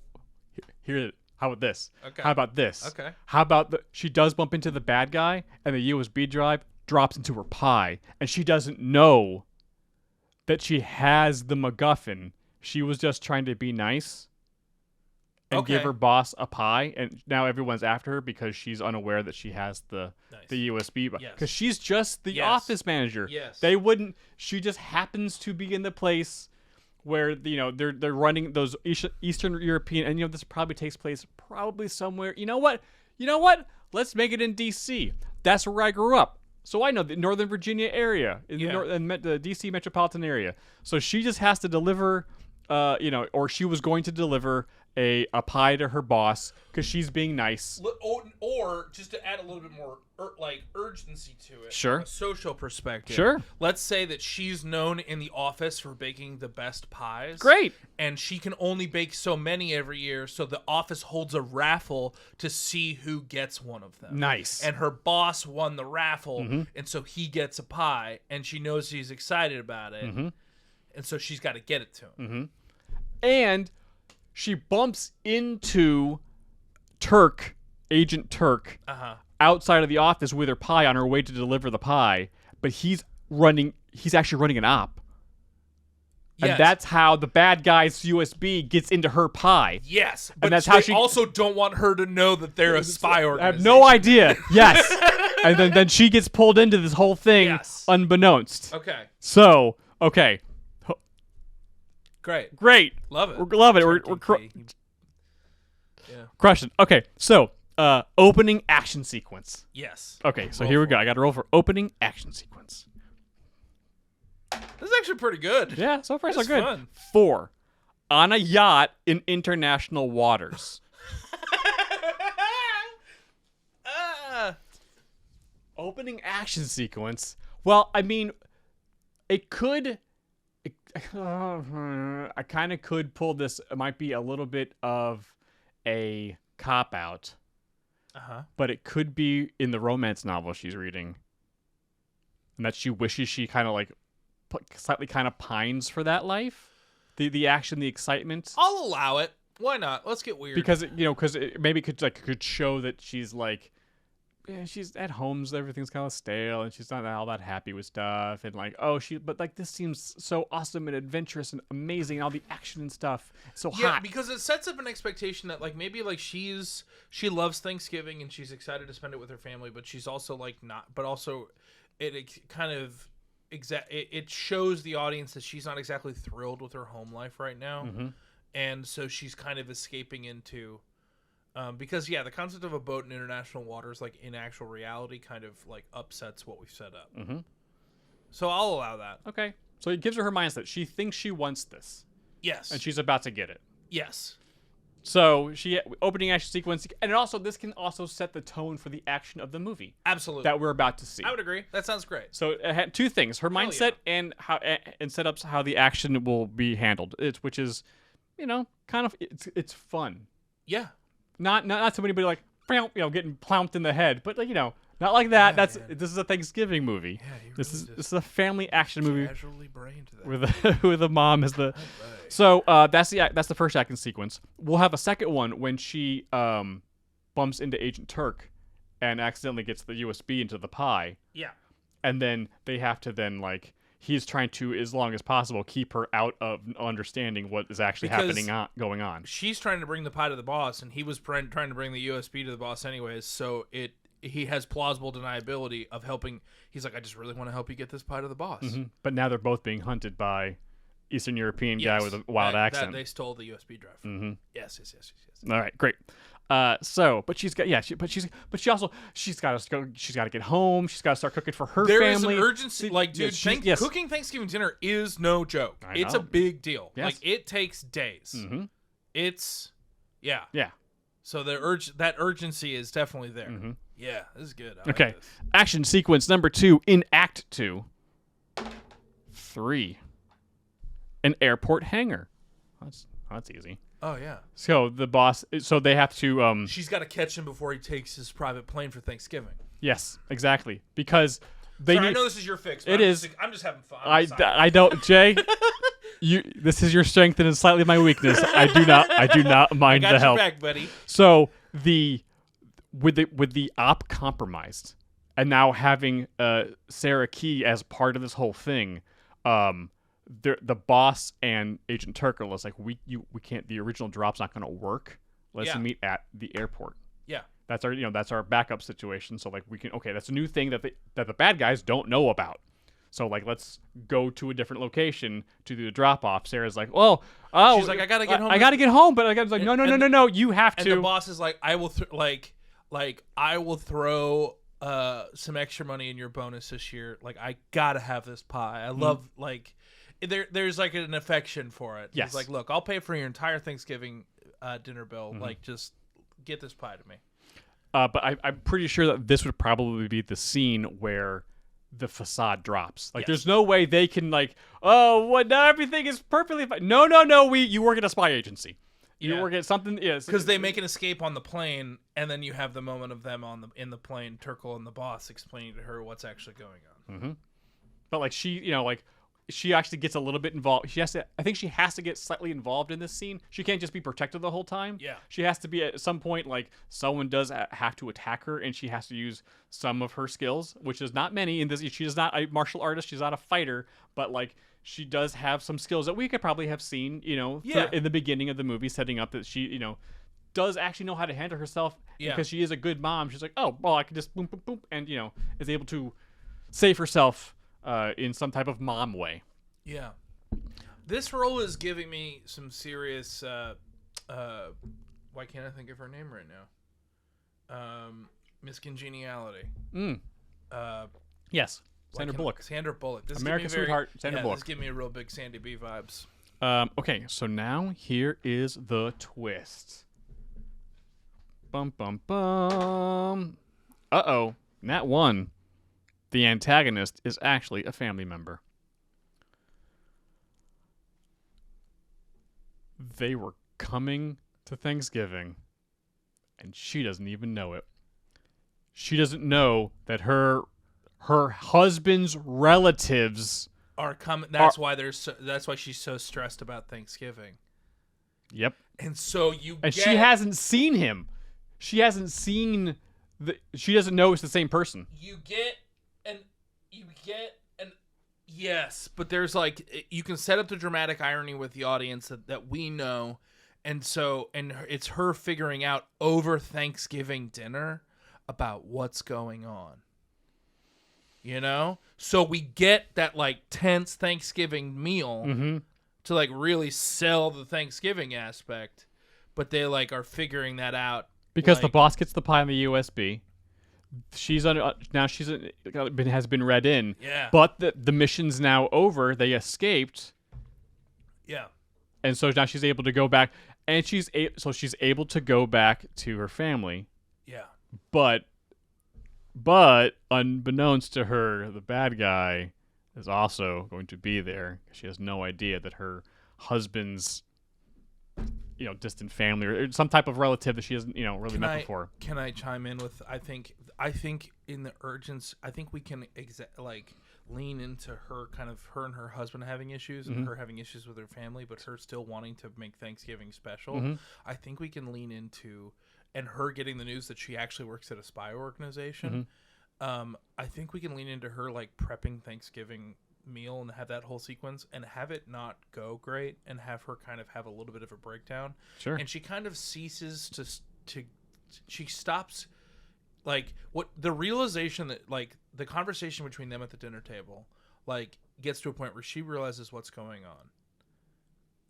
here? How about this? Okay. How about this? Okay. How about she does bump into the bad guy and the USB drive drops into her pie and she doesn't know that she has the MacGuffin. She was just trying to be nice and give Okay. her boss a pie, and now everyone's after her because she's unaware that she has the USB. Yes. Because she's just the Yes. office manager. Yes. They wouldn't. She just happens to be in the place where they're running those Eastern European, and this probably takes place somewhere. You know what? Let's make it in D.C. That's where I grew up. So I know the Northern Virginia area, in the D.C. metropolitan area. So she just has to deliver, or she was going to deliver a pie to her boss because she's being nice. Or just to add a little bit more urgency to it, Sure. from a social perspective. Sure. Let's say that she's known in the office for baking the best pies. Great. And she can only bake so many every year, so the office holds a raffle to see who gets one of them. Nice. And her boss won the raffle, and so he gets a pie, and she knows he's excited about it, and so she's got to get it to him. And she bumps into Agent Turk, outside of the office with her pie on her way to deliver the pie, but he's actually running an op. Yes. And that's how the bad guy's USB gets into her pie. Yes, but that's how they she also don't want her to know that they're a spy I organization. have no idea. Yes. And then she gets pulled into this whole thing Yes. unbeknownst. Okay, So, okay. great, Love love it. Love it. We're Turkey. crushing. Okay, so opening action sequence. Yes. Okay, so Roll here we for go. I got to roll for opening action sequence. This is actually pretty good. Yeah, so far so That's good. fun. 4. On a yacht in international waters. Opening action sequence. Well, I mean, it could. I kind of could pull this. It might be a little bit of a cop out, but it could be in the romance novel she's reading, and that she wishes she kind of like slightly kind of pines for that life, the action, the excitement. I'll allow it. Why not? Let's get weird. Because it maybe could show that she's like, yeah, she's at home, so everything's kind of stale, and she's not all that happy with stuff, and like, but like this seems so awesome and adventurous and amazing, and all the action and stuff, so hot. Because it sets up an expectation that like maybe like she loves Thanksgiving and she's excited to spend it with her family, but she's also like not. But also, it kind of it shows the audience that she's not exactly thrilled with her home life right now, and so she's kind of escaping into. Because the concept of a boat in international waters, like in actual reality, kind of like upsets what we've set up. So I'll allow that. Okay, so it gives her mindset. She thinks she wants this, Yes. and she's about to get it. Yes. So opening action sequence, and this can also set the tone for the action of the movie Absolutely. that we're about to see. I would agree. That sounds great. So it had two things: her mindset and how and setups how the action will be handled. Which is, kind of it's fun. Yeah. Not somebody like getting ploumped in the head, but not like that. Yeah, This is a Thanksgiving movie. Yeah, This is a family action movie Casually brained that. with a mom as the. So that's the first action sequence. We'll have a second one when she bumps into Agent Turk and accidentally gets the USB into the pie, Yeah. and then they have to he's trying to, as long as possible, keep her out of understanding what is actually going on. She's trying to bring the pie to the boss, and he was trying to bring the USB to the boss anyways. So he has plausible deniability of helping. He's like, I just really want to help you get this pie to the boss. Mhm. But now they're both being hunted by Eastern European guy with a wild accent. They stole the USB drive. Mhm. Yes. All right, great. But she's got she's got to get home. She's got to start cooking for her There family. is an urgency, dude. Cooking Thanksgiving dinner is no joke. It's a know. big deal. Yes. Like it takes days. Mhm. It's yeah. Yeah. So that urgency is definitely there. Mhm. Yeah, this is good. I like Okay. this. Action sequence number 2 in Act 2. 3. An airport hangar. That's easy. Oh yeah. So the boss. So they have to. She's got to catch him before he takes his private plane for Thanksgiving. Yes, exactly. Because they Sorry, I need. know this is your fix. But It is. I'm just having fun. I don't, Jay. This is your strength and it's slightly my weakness. I do not mind got the your help. back, buddy. So with the op compromised, and now having Sarah Key as part of this whole thing, the boss and Agent Turk are like, we can't. The original drop's not going to work. Let's meet at the airport. Yeah. That's our backup situation. So we can that's a new thing that the bad guys don't know about. So let's go to a different location to do the drop off. Sarah's like, she's like, I gotta get home. I gotta get home, but I gotta no. You have And to. the boss is like, I will I will throw some extra money in your bonus this year. Like I gotta have this pie. I love there's an affection for it. Yes. He's like, look, I'll pay for your entire Thanksgiving dinner bill. Just get this pie to me. But I'm pretty sure that this would probably be the scene where the facade drops. There's no way they can now everything is perfectly fine. No, you work at a spy agency. You work at something, yes. Because they make an escape on the plane, and then you have the moment of them in the plane, Turkle and the boss explaining to her what's actually going on. Mm-hmm. But she actually gets a little bit involved. I think she has to get slightly involved in this scene. She can't just be protected the whole time. Yeah. She has to be at some point someone does have to attack her, and she has to use some of her skills, which is not many in this. She is not a martial artist. She's not a fighter, but she does have some skills that we could probably have seen, in the beginning of the movie, setting up that she, does actually know how to handle herself because she is a good mom. She's like, oh, well, I can just boom, boom, boom, and, is able to save herself in some type of mom way. Yeah. This role is giving me some serious, why can't I think of her name right now? Miss Congeniality. Yes. Sandra Bullock. Sandra Bullock. This American Sweetheart, Sandra Bullock. This gives me a real big Sandy B vibes. Okay, so now here is the twist. Bum, bum, bum. Uh-oh. Nat 1. The antagonist is actually a family member. They were coming to Thanksgiving, and she doesn't even know it. She doesn't know that her husband's relatives are coming. That's why she's so stressed about Thanksgiving. Yep. And so she hasn't seen him. She hasn't seen she doesn't know it's the same person. You get an yes, but there's you can set up the dramatic irony with the audience that we know, and it's her figuring out over Thanksgiving dinner about what's going on. So we get that tense Thanksgiving meal to really sell the Thanksgiving aspect, but they are figuring that out because the boss gets the pie on the USB. She's has been read in. Yeah. But the mission's now over. They escaped. Yeah. And so now she's able to go back. and so she's able to go back to her family, Yeah. but unbeknownst to her, the bad guy is also going to be there. She has no idea that her husband's, distant family or some type of relative that she hasn't, really met before. Can I chime in with? I think in the urgency, I think we can lean into her and her husband having issues and her having issues with her family, but her still wanting to make Thanksgiving special. I think we can lean into and her getting the news that she actually works at a spy organization. I think we can lean into her prepping Thanksgiving meal and have that whole sequence and have it not go great and have her kind of have a little bit of a breakdown. Sure. And she kind of ceases to she stops what the realization that the conversation between them at the dinner table gets to a point where she realizes what's going on.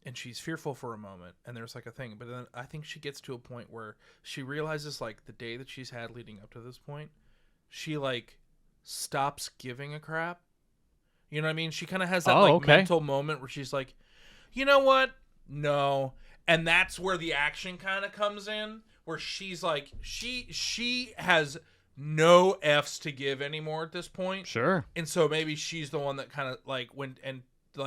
And she's fearful for a moment, and there's a thing, but then I think she gets to a point where she realizes the day that she's had leading up to this point, she stops giving a crap. You know what I mean? She kind of has that mental moment where she's like, you know what? No. And that's where the action kind of comes in, where she's she has no F's to give anymore at this point. Sure. And so maybe she's the one that kind of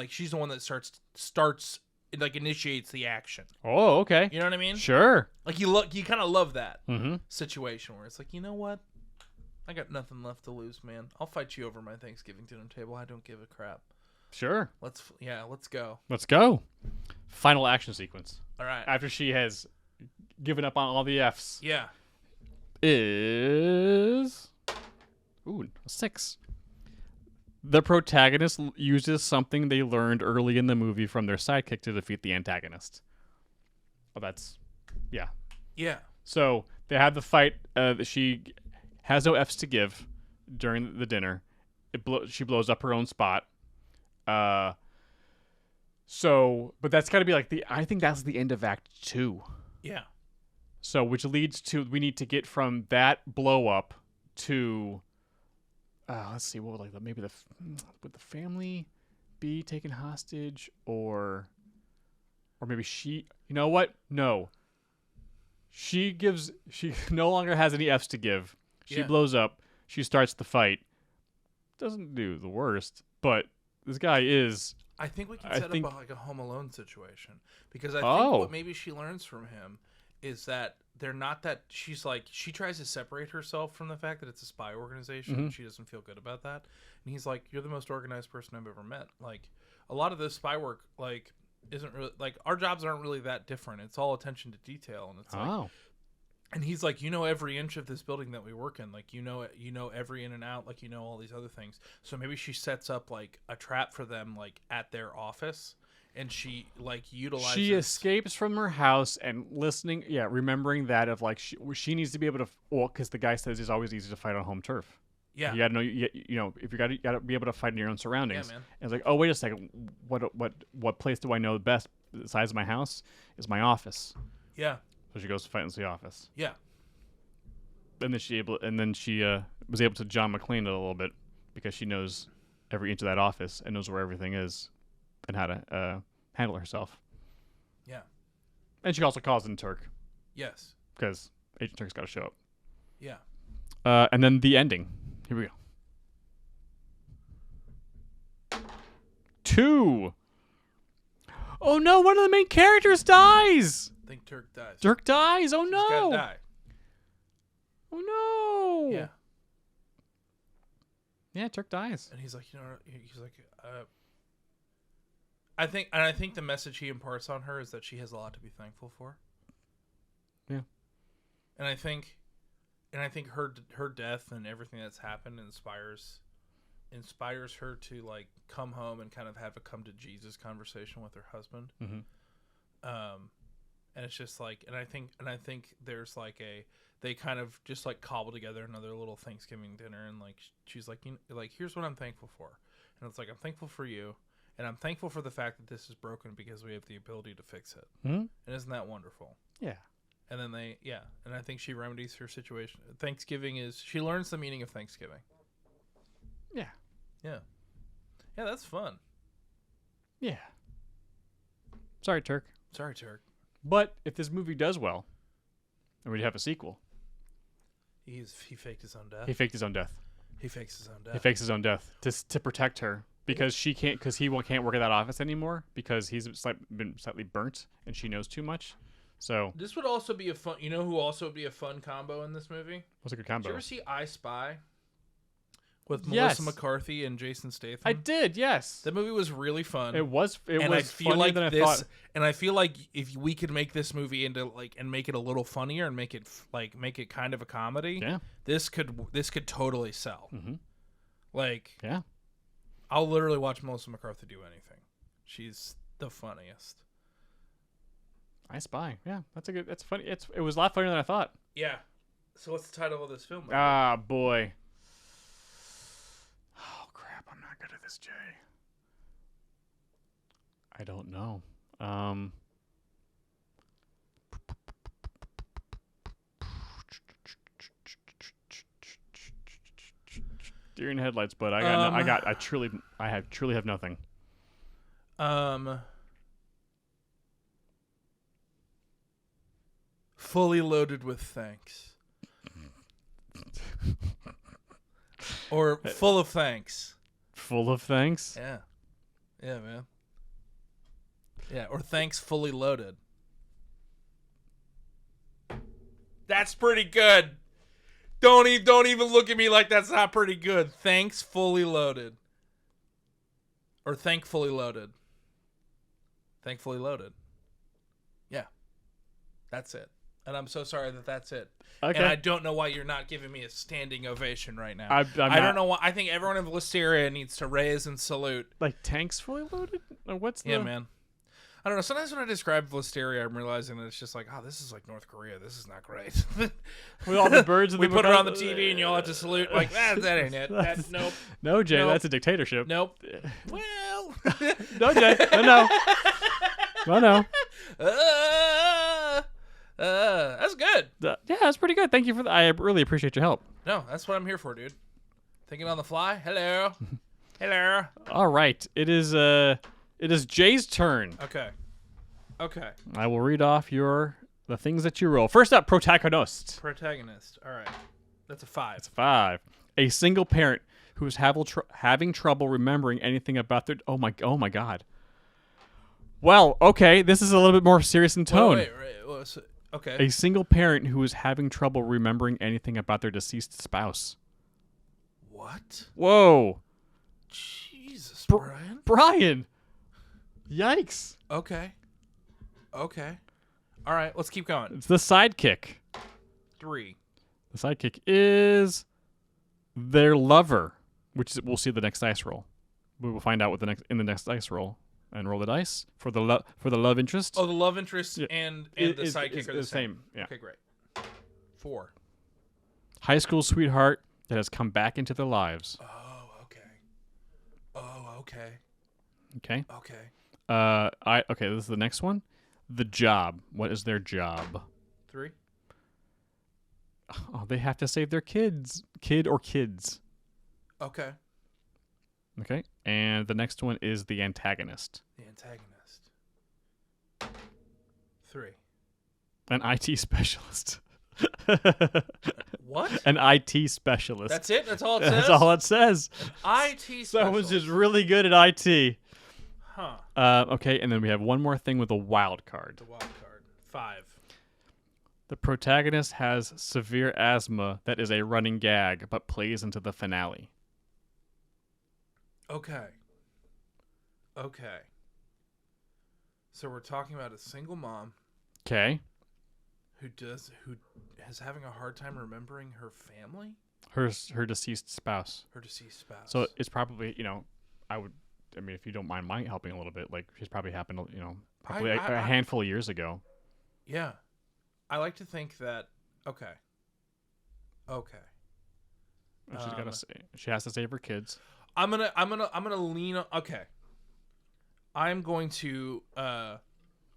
she's the one that starts initiates the action. Oh, okay. You know what I mean? Sure. You kind of love that Mm-hmm. situation where it's you know what? I got nothing left to lose, man. I'll fight you over my Thanksgiving dinner table. I don't give a crap. Sure. Let's go. Let's go. Final action sequence. All right. After she has given up on all the F's. Yeah. Is a 6. The protagonist uses something they learned early in the movie from their sidekick to defeat the antagonist. Oh, yeah. Yeah. So they have the fight. She has no F's to give during the dinner. She blows up her own spot. But that's got to be I think that's the end of Act 2. Yeah. So, which leads to, we need to get from that blow up to, let's see, what would maybe would the family be taken hostage, or maybe she, you know what? No. She no longer has any F's to give. She blows up. She starts the fight. Doesn't do the worst, but this guy is. I think we can set up a Home Alone situation, because I think what maybe she learns from him is that they're not that. She tries to separate herself from the fact that it's a spy organization. And she doesn't feel good about that, and he's like, "You're the most organized person I've ever met." A lot of this spy work isn't really our jobs aren't really that different. It's all attention to detail, and it's and he's like, you know, every inch of this building that we work in, you know every in and out, you know all these other things. So maybe she sets up a trap for them at their office, and she utilizes. She escapes from her house and remembering that of she needs to be able to, because the guy says it's always easy to fight on home turf. Yeah, you gotta know. You if you gotta be able to fight in your own surroundings. Yeah, man. And it's oh, wait a second, what place do I know the best? The size of my house is my office. Yeah. So she goes to fight in the office. Yeah. And then she was able to John McClane it a little bit, because she knows every inch of that office and knows where everything is and how to handle herself. Yeah. And she also calls in Turk. Yes. Because Agent Turk's got to show up. Yeah. And then the ending. Here we go. 2. Oh no! One of the main characters dies. I think Turk dies. Turk dies. Oh He's no! gotta die. Oh no! Yeah. Yeah, Turk dies. And he's like, I think the message he imparts on her is that she has a lot to be thankful for. Yeah. And I think her death and everything that's happened inspires her to come home and kind of have a come to Jesus conversation with her husband. Mm-hmm. And it's just and I think there's they kind of just cobble together another little Thanksgiving dinner, and she's here's what I'm thankful for, and it's I'm thankful for you, and I'm thankful for the fact that this is broken because we have the ability to fix it. Mm-hmm. And isn't that wonderful? Yeah. And then and I think she remedies her situation. She learns the meaning of Thanksgiving. Yeah. Yeah. Yeah, that's fun. Yeah. Sorry, Turk. But if this movie does well, then we'd have a sequel. He faked his own death. He faked his own death. He fakes his own death. He fakes his own death to protect her because he can't work at that office anymore because he's been slightly burnt and she knows too much. So This would also be a fun. You know who also would be a fun combo in this movie? what's a good Did combo? you ever see I Spy with Yes. Melissa McCarthy and Jason Statham? I did, yes. That movie was really fun. It was and I feel funnier like than I this, thought. and I feel like if we could make this movie into and make it a little funnier and make it make it kind of a comedy, Yeah. this could totally sell. Mhm. Like, Yeah. I'll literally watch Melissa McCarthy do anything. She's the funniest. I Spy. Yeah, that's funny. It was a lot funnier than I thought. Yeah. So what's the title of this film? Ah, boy. Oh, crap. I'm not good at this, Jay. I don't know. Deer in headlights, but I truly have nothing. Fully Loaded with Thanks. Or Full of Thanks. Full of thanks. Yeah. Yeah, man. Yeah, or Thanks Fully Loaded. That's pretty good. Don't even look at me like that's not pretty good. Thanks Fully Loaded. Or Thankfully Loaded. Thankfully Loaded. Yeah. That's it. And I'm so sorry that's it. Okay. And I don't know why you're not giving me a standing ovation right now. I'm I not- don't know why. I think everyone in Listeria needs to raise and salute. Like tanks fully loaded? Or what's the? Yeah, man. I don't know. Sometimes when I describe Listeria, I'm realizing that it's just like, oh, this is like North Korea. This is not great. With all the birds. And We the put it on the TV and you all have to salute. Like, that ain't it. Nope. No, Jay, Nope. that's a dictatorship. Nope. Well. No, Jay. No. No. That's good. Yeah, that's pretty good. Thank you for that. I really appreciate your help. No, that's what I'm here for, dude. Thinking on the fly. Hello. Hello. All right, it is Jay's turn. Okay. I will read off the things that you roll. First up, protagonist. Protagonist. All right. That's a 5. It's 5. A single parent who is having trouble remembering anything about their. Oh my God. Well, okay, this is a little bit more serious in tone. Wait. Okay. A single parent who is having trouble remembering anything about their deceased spouse. What? Whoa. Jesus, Brian. Yikes. Okay. All right, let's keep going. It's the sidekick. 3. The sidekick is their lover, which we'll see the next dice roll. We will find out what in the next dice roll and roll the dice for the love interest. Oh, the love interest Yeah. and the Is sidekick are the same. Yeah. Okay, great. 4. High school sweetheart that has come back into their lives. Oh, okay. Okay. Okay. Okay, this is the next one. The job. What is their job? 3. Oh, they have to save their kid or kids. Okay. Okay. And the next one is the antagonist. The antagonist. 3. An IT specialist. What? An IT specialist. That's it? That's all it says? That's all it says. IT specialist. Someone's just really good at IT. Huh. Okay, and then we have one more thing with a wild card. The wild card. 5. The protagonist has severe asthma that is a running gag, but plays into the finale. Okay. So we're talking about a single mom Okay. who is having a hard time remembering her family, Her deceased spouse. her deceased spouse. So it's probably, if you don't mind my helping a little bit, like she's probably happened, probably a handful of years ago. Yeah, I like to think that. Okay. And she has to save her kids. I'm gonna lean on. Okay. I'm going to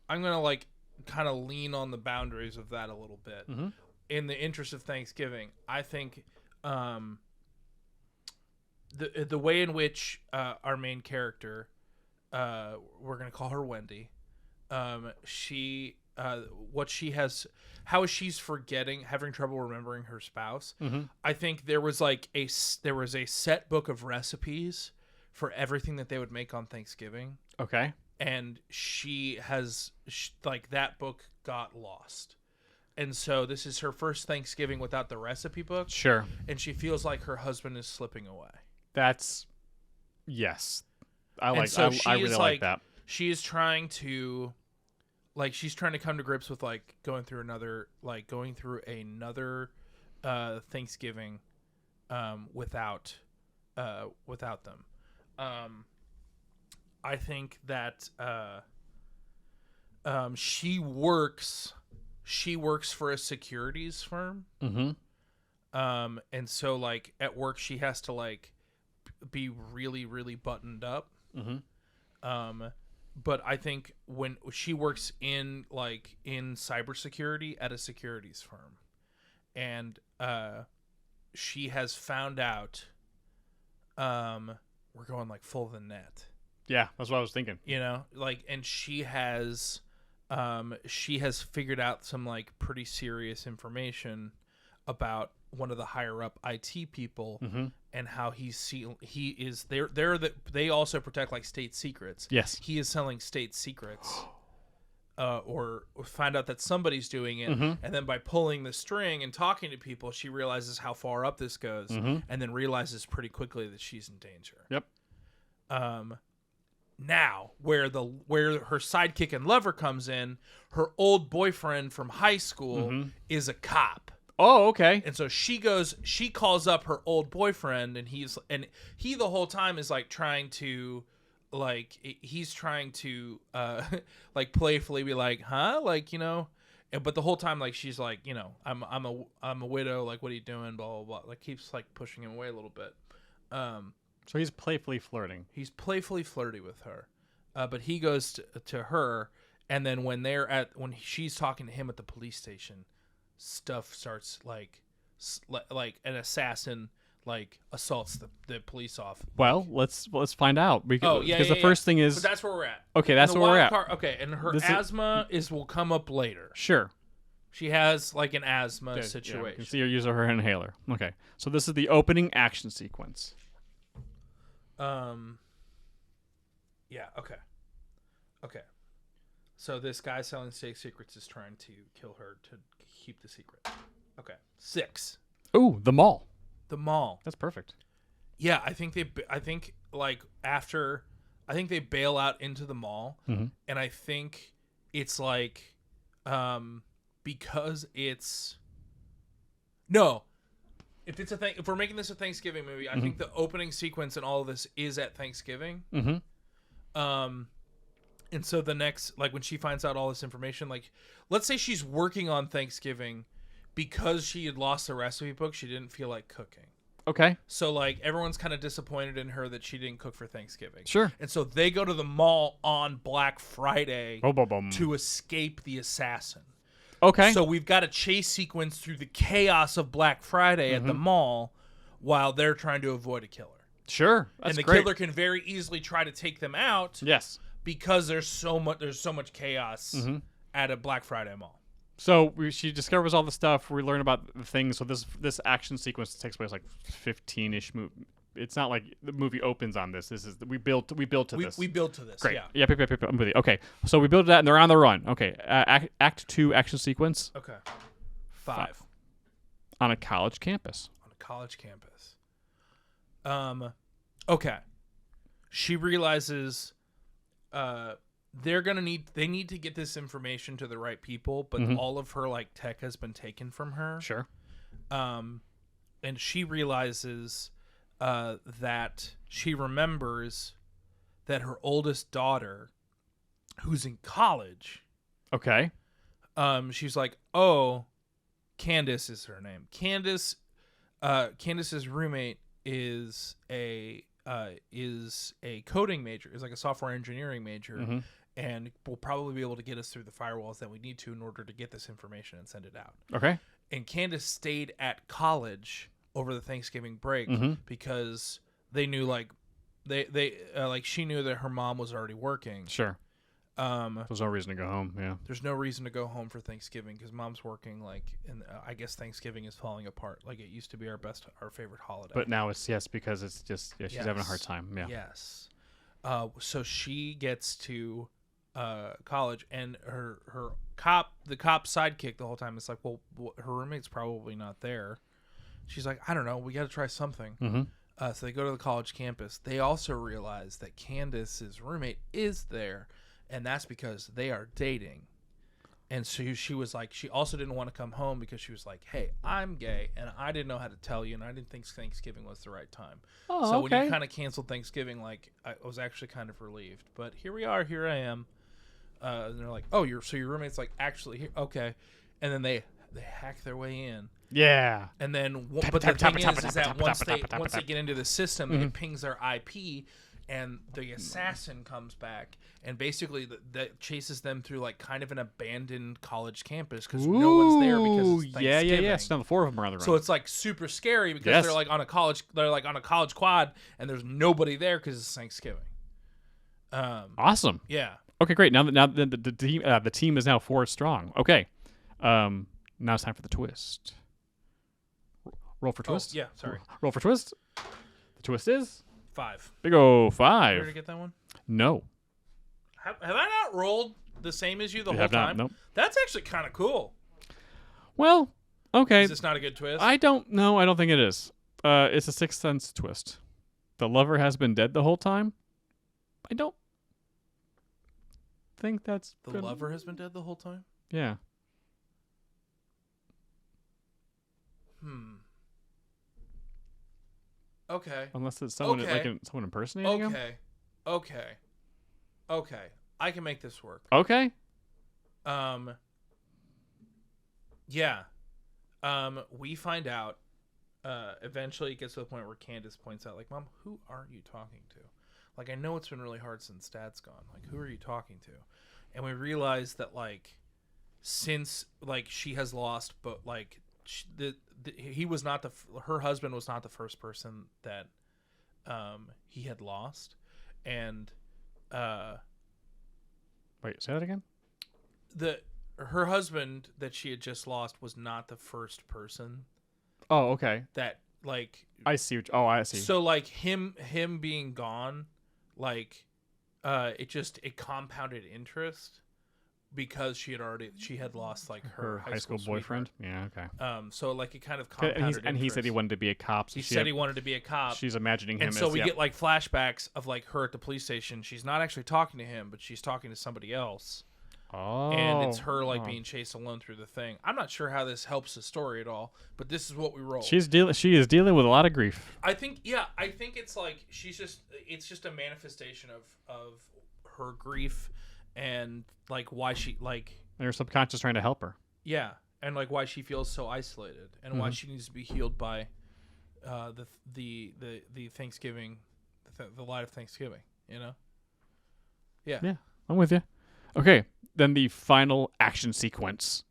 like kind of lean on the boundaries of that a little bit. Mhm. In the interest of Thanksgiving, I think the way in which our main character, we're gonna call her Wendy, she what she has, how she's having trouble remembering her spouse. Mm-hmm. I think there was like a set book of recipes for everything that they would make on Thanksgiving, Okay. and like that book got lost. And so this is her first Thanksgiving without the recipe book, Sure. and she feels like her husband is slipping away. That's yes. I And like. so I she really is, like that. She is trying to, like, she's trying to come to grips with like going through another Thanksgiving, without them. I think that she works for a securities firm. Mm-hmm. And so like at work she has to like be really, really buttoned up. Mm-hmm. But I think when she works in cybersecurity at a securities firm, and she has found out, we're going like full of the net, Yeah, that's what I was thinking. you know, like, and she has figured out some like pretty serious information about one of the higher up IT people, Mm-hmm. and how they also protect like state secrets. Yes. He is selling state secrets, or find out that somebody's doing it, Mm-hmm. and then by pulling the string and talking to people, she realizes how far up this goes, Mm-hmm. and then realizes pretty quickly that she's in danger. Yep. Now, where her sidekick and lover comes in, her old boyfriend from high school Mm-hmm. is a cop. Oh, okay. And so she calls up her old boyfriend, and he the whole time is like trying to, like, he's trying to like playfully be like, huh, like, you know, but the whole time like she's like, you know, I'm a widow, like, what are you doing, blah blah blah, like keeps like pushing him away a little bit. So he's playfully flirting. He's playfully flirty with her, but he goes to her, and then when she's talking to him at the police station, stuff starts like an assassin like assaults the police officer. Well, let's find out. Because, because the yeah. first thing is But that's where we're at. okay. And That's the where we're wild at. card- okay, and her asthma will come up later. Sure. She has like an asthma Okay, yeah, you situation. can see her use her inhaler. Okay, so this is the opening action sequence. Yeah. Okay. So this guy selling state secrets is trying to kill her to keep the secret. Okay. 6. Ooh, the mall. The mall. That's perfect. Yeah, I think they bail out into the mall, Mhm. and I think it's like, because it's no. If we're making this a Thanksgiving movie, I think the opening sequence and all of this is at Thanksgiving. Mm-hmm. And so the next, like when she finds out all this information, like let's say she's working on Thanksgiving because she had lost the recipe book, she didn't feel like cooking. Okay. So like everyone's kind of disappointed in her that she didn't cook for Thanksgiving. Sure. And so they go to the mall on Black Friday Boom. to escape the assassin. Okay. So we've got a chase sequence through the chaos of Black Friday at the mall while they're trying to avoid a killer. Sure. That's and the great. killer can very easily try to take them out Yes. because there's so much chaos at a Black Friday mall. So she discovers all the stuff. We learn about the things. So this action sequence takes place like 15-ish. It's not like the movie opens on this. This is we built to this. We built to this. Great. Yeah. Yep. I'm with you. Okay. So we built that, and they're on the run. Okay. Act 2 action sequence Okay. 5. on a college campus. On a college campus. Okay. She realizes they need to get this information to the right people, but all of her like tech has been taken from her. Sure. And she realizes that she remembers that her oldest daughter, who's in college, Okay. she's like, oh, Candace is her name. Candace's roommate is a coding major, is like a software engineering major, and will probably be able to get us through the firewalls that we need to in order to get this information and send it out. Okay. And Candace stayed at college over the Thanksgiving break because they knew like they like she knew that her mom was already working. Sure. There's no reason to go home. Yeah. There's no reason to go home for Thanksgiving because mom's working. Like, and I guess Thanksgiving is falling apart. Like it used to be our favorite holiday. But now it's because it's just she's having a hard time. Yeah. Yes. So she gets to college, and the cop sidekick the whole time is like, well, her roommate's probably not there. She's like, I don't know. We got to try something. Mm-hmm. So they go to the college campus. They also realize that Candace's roommate is there, and that's because they are dating. And so she was like, she also didn't want to come home because she was like, hey, I'm gay, and I didn't know how to tell you, and I didn't think Thanksgiving was the right time. Oh, so okay. when you kind of canceled Thanksgiving, like, I was actually kind of relieved. But here we are, here I am. And they're like, oh, your roommate's like actually here, okay. And then they hack their way in. Yeah. And then, but the thing is that once they get into the system, it pings their IP, and the assassin comes back and basically that chases them through like kind of an abandoned college campus because no one's there because it's Thanksgiving. Yeah. So now the four of them are on the run. So it's like super scary because they're like on a college quad and there's nobody there because it's Thanksgiving. Awesome. Yeah. Okay, great. Now the team is now 4 strong. Okay. Now it's time for the twist. Roll for twist. Oh, yeah. Sorry. Roll for twist. The twist is 5. big O Did 5. you get that one? No. Have I not rolled the same as you the You whole have not, time? nope. That's actually kind of cool. Well, okay. Is this not a good twist? I don't know. I don't think it is. It's a Sixth Sense twist. The lover has been dead the whole time. I don't think that's the good. lover has been dead the whole time? Yeah. Okay. Unless it's someone Okay. someone impersonating him. Okay. I can make this work. Okay. Yeah. We find out. Eventually, it gets to the point where Candace points out, like, "Mom, who are you talking to? Like, I know it's been really hard since Dad's gone. Like, who are you talking to?" And we realize that, like, since like she has lost, but like he was not her husband was not the first person that he had lost, and Wait, say that again. her husband that she had just lost was not the first person Oh, okay. that like I see. I see. so like him being gone, like it compounded interest because she had lost like her high school boyfriend. sweetheart. Yeah. Okay. So like it kind of compounded And he said he interest. wanted to be a cop. So He said he wanted to be a cop. She's imagining him And so as we get like flashbacks of like her at the police station. She's not actually talking to him, but she's talking to somebody else. Oh. And it's her like being chased alone through the thing. I'm not sure how this helps the story at all, but this is what we roll. She is dealing with a lot of grief. I think it's like it's just a manifestation of her grief and like why she like And her subconscious trying to help her. yeah, and like why she feels so isolated and why she needs to be healed by the Thanksgiving the light of Thanksgiving, you know? Yeah. I'm with you. Okay, then the final action sequence.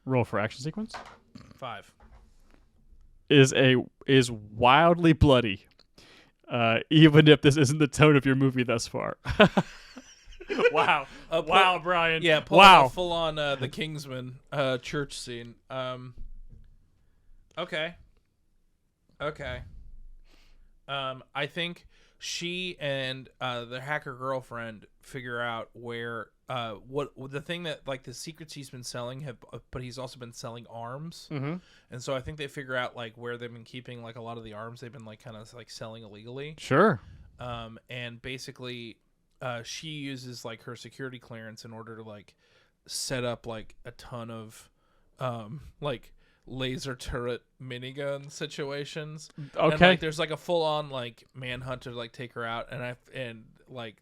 Roll for action sequence 5. is wildly bloody. Even if this isn't the tone of your movie thus far. Wow. Wow, Brian. Yeah, pull wow. out full on the Kingsman church scene. Okay. I think she and the hacker girlfriend figure out where what the thing that like the secrets he's been selling but he's also been selling arms. Mm-hmm. And so I think they figure out like where they've been keeping like a lot of the arms they've been like kind of like selling illegally. Sure. And basically she uses like her security clearance in order to like set up like a ton of like laser turret minigun situations. Okay. And like there's like a full on like manhunt to like take her out, and like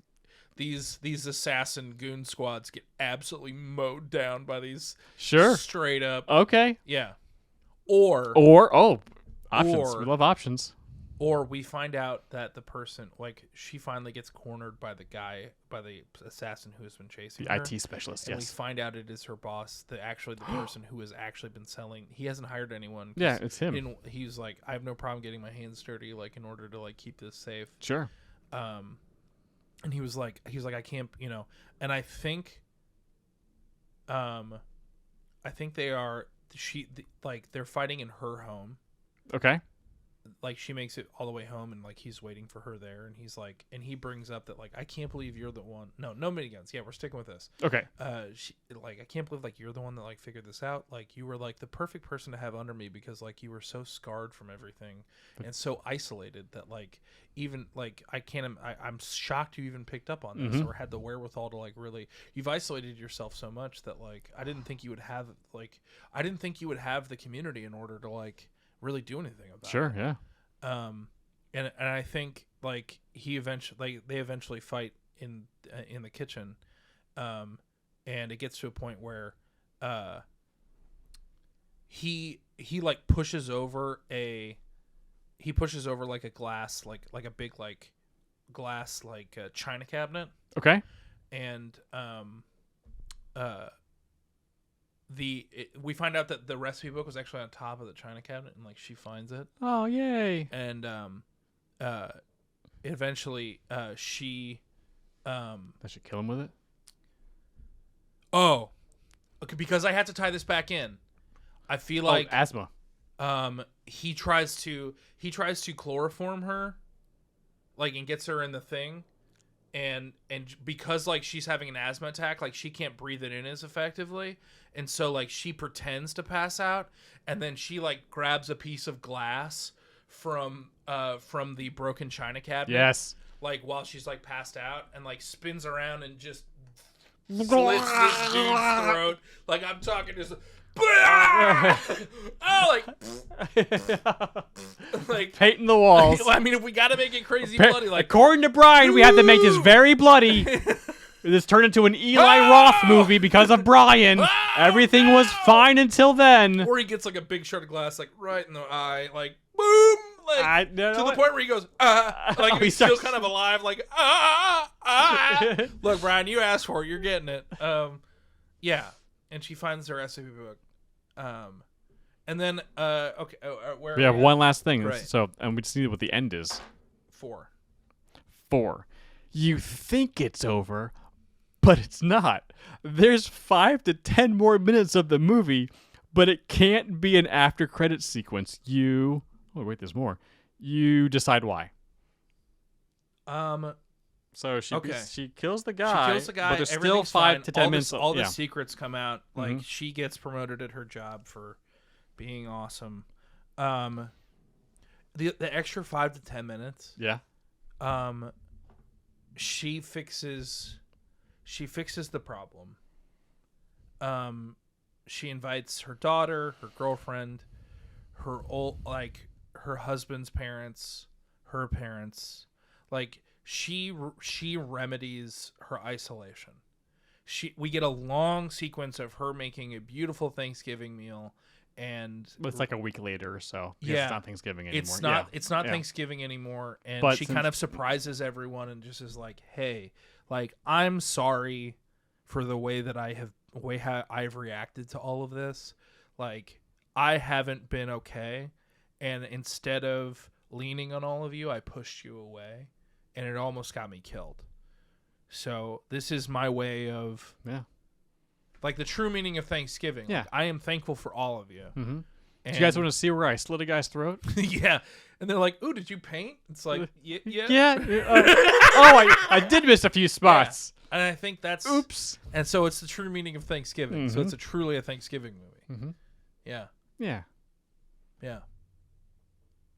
these assassin goon squads get absolutely mowed down by these Sure. straight up Okay. yeah. Or options. We love options. Or we find out that the person, like, she finally gets cornered by the assassin who has been chasing The her. IT specialist, And yes. we find out it is her boss, the person who has actually been selling. He hasn't hired anyone. 'cause Yeah, it's him. He's like, I have no problem getting my hands dirty, like, in order to, like, keep this safe. Sure. and he was like, I can't, and I think they are they're fighting in her home. Okay. Like she makes it all the way home, and like he's waiting for her there, and he's like, and he brings up that like, I can't believe you're the one. No miniguns. Yeah, we're sticking with this. Okay. She, like, I can't believe like you're the one that like figured this out. Like you were like the perfect person to have under me because like you were so scarred from everything and so isolated that like even like I'm shocked you even picked up on this or had the wherewithal to like really. You've isolated yourself so much that like I didn't think you would have the community in order to like really do anything about it. Sure. Yeah. And I think like they eventually fight in the kitchen, and it gets to a point where he like pushes over like a glass like a big like glass like china cabinet. Okay. And we find out that the recipe book was actually on top of the china cabinet, and like she finds it. Oh, yay. And eventually she I should kill him with it. okay, because I had to tie this back in. I feel like asthma. he tries to chloroform her, like, and gets her in the thing, and because like she's having an asthma attack, like she can't breathe it in as effectively, and so like she pretends to pass out, and then she like grabs a piece of glass from the broken china cabinet, Yes. like while she's like passed out, and like spins around and just slits this dude's throat. Like I'm talking just like Painting the walls. I mean, if we gotta make it crazy bloody, like According to Brian, we have to make this very bloody. This turned into an Eli Roth movie because of Brian. Everything was fine until then. or he gets like a big shard of glass, like right in the eye, like boom, like to the point where he goes, like he's still kind of alive, like Look, Brian, you asked for it, you're getting it. Yeah, and she finds the recipe book, and then okay, where We have one last thing. Right. So, and we just need what the end is. 4. 4. You think it's over, but it's not. There's 5 to 10 more minutes of the movie, but it can't be an after credit sequence. Oh wait, there's more. You decide why. So she kills the guy. She kills the guy. But there's still Everything's 5 fine. to 10 minutes. All the secrets come out. Like Mhm. she gets promoted at her job for being awesome. The extra 5 to 10 minutes. Yeah. She fixes the problem. She invites her daughter, her girlfriend, her husband's parents, her parents. Like she remedies her isolation. We get a long sequence of her making a beautiful Thanksgiving meal, and It's like a week later or so. Because Yeah. It's not Thanksgiving anymore. it's not Yeah. Thanksgiving anymore, and But she since- kind of surprises everyone and just is like, "Hey, like I'm sorry for the way that I've reacted to all of this. Like I haven't been okay, and instead of leaning on all of you, I pushed you away, and it almost got me killed. So this is my way of Yeah. like the true meaning of Thanksgiving. Yeah. Like, I am thankful for all of you." Mm-hmm. And Do you guys want to see where I slit a guy's throat? yeah, and they're like, "Ooh, did you paint?" It's like, yeah. Yeah. I did miss a few spots. And I think that's Oops. And so it's the true meaning of Thanksgiving. So it's truly a Thanksgiving movie. Mm-hmm. Yeah, Yeah. yeah.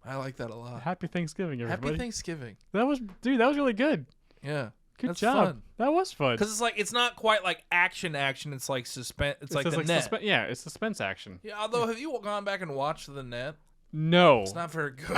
I like that a lot. Happy Thanksgiving, everybody. Happy Thanksgiving. That was really good. Yeah, Good That's job. fun. That was fun. because it's like it's not quite like action. It's like suspense. It's like just the net. it's suspense action. Yeah. Although, have you gone back and watched the net? No. It's not very good.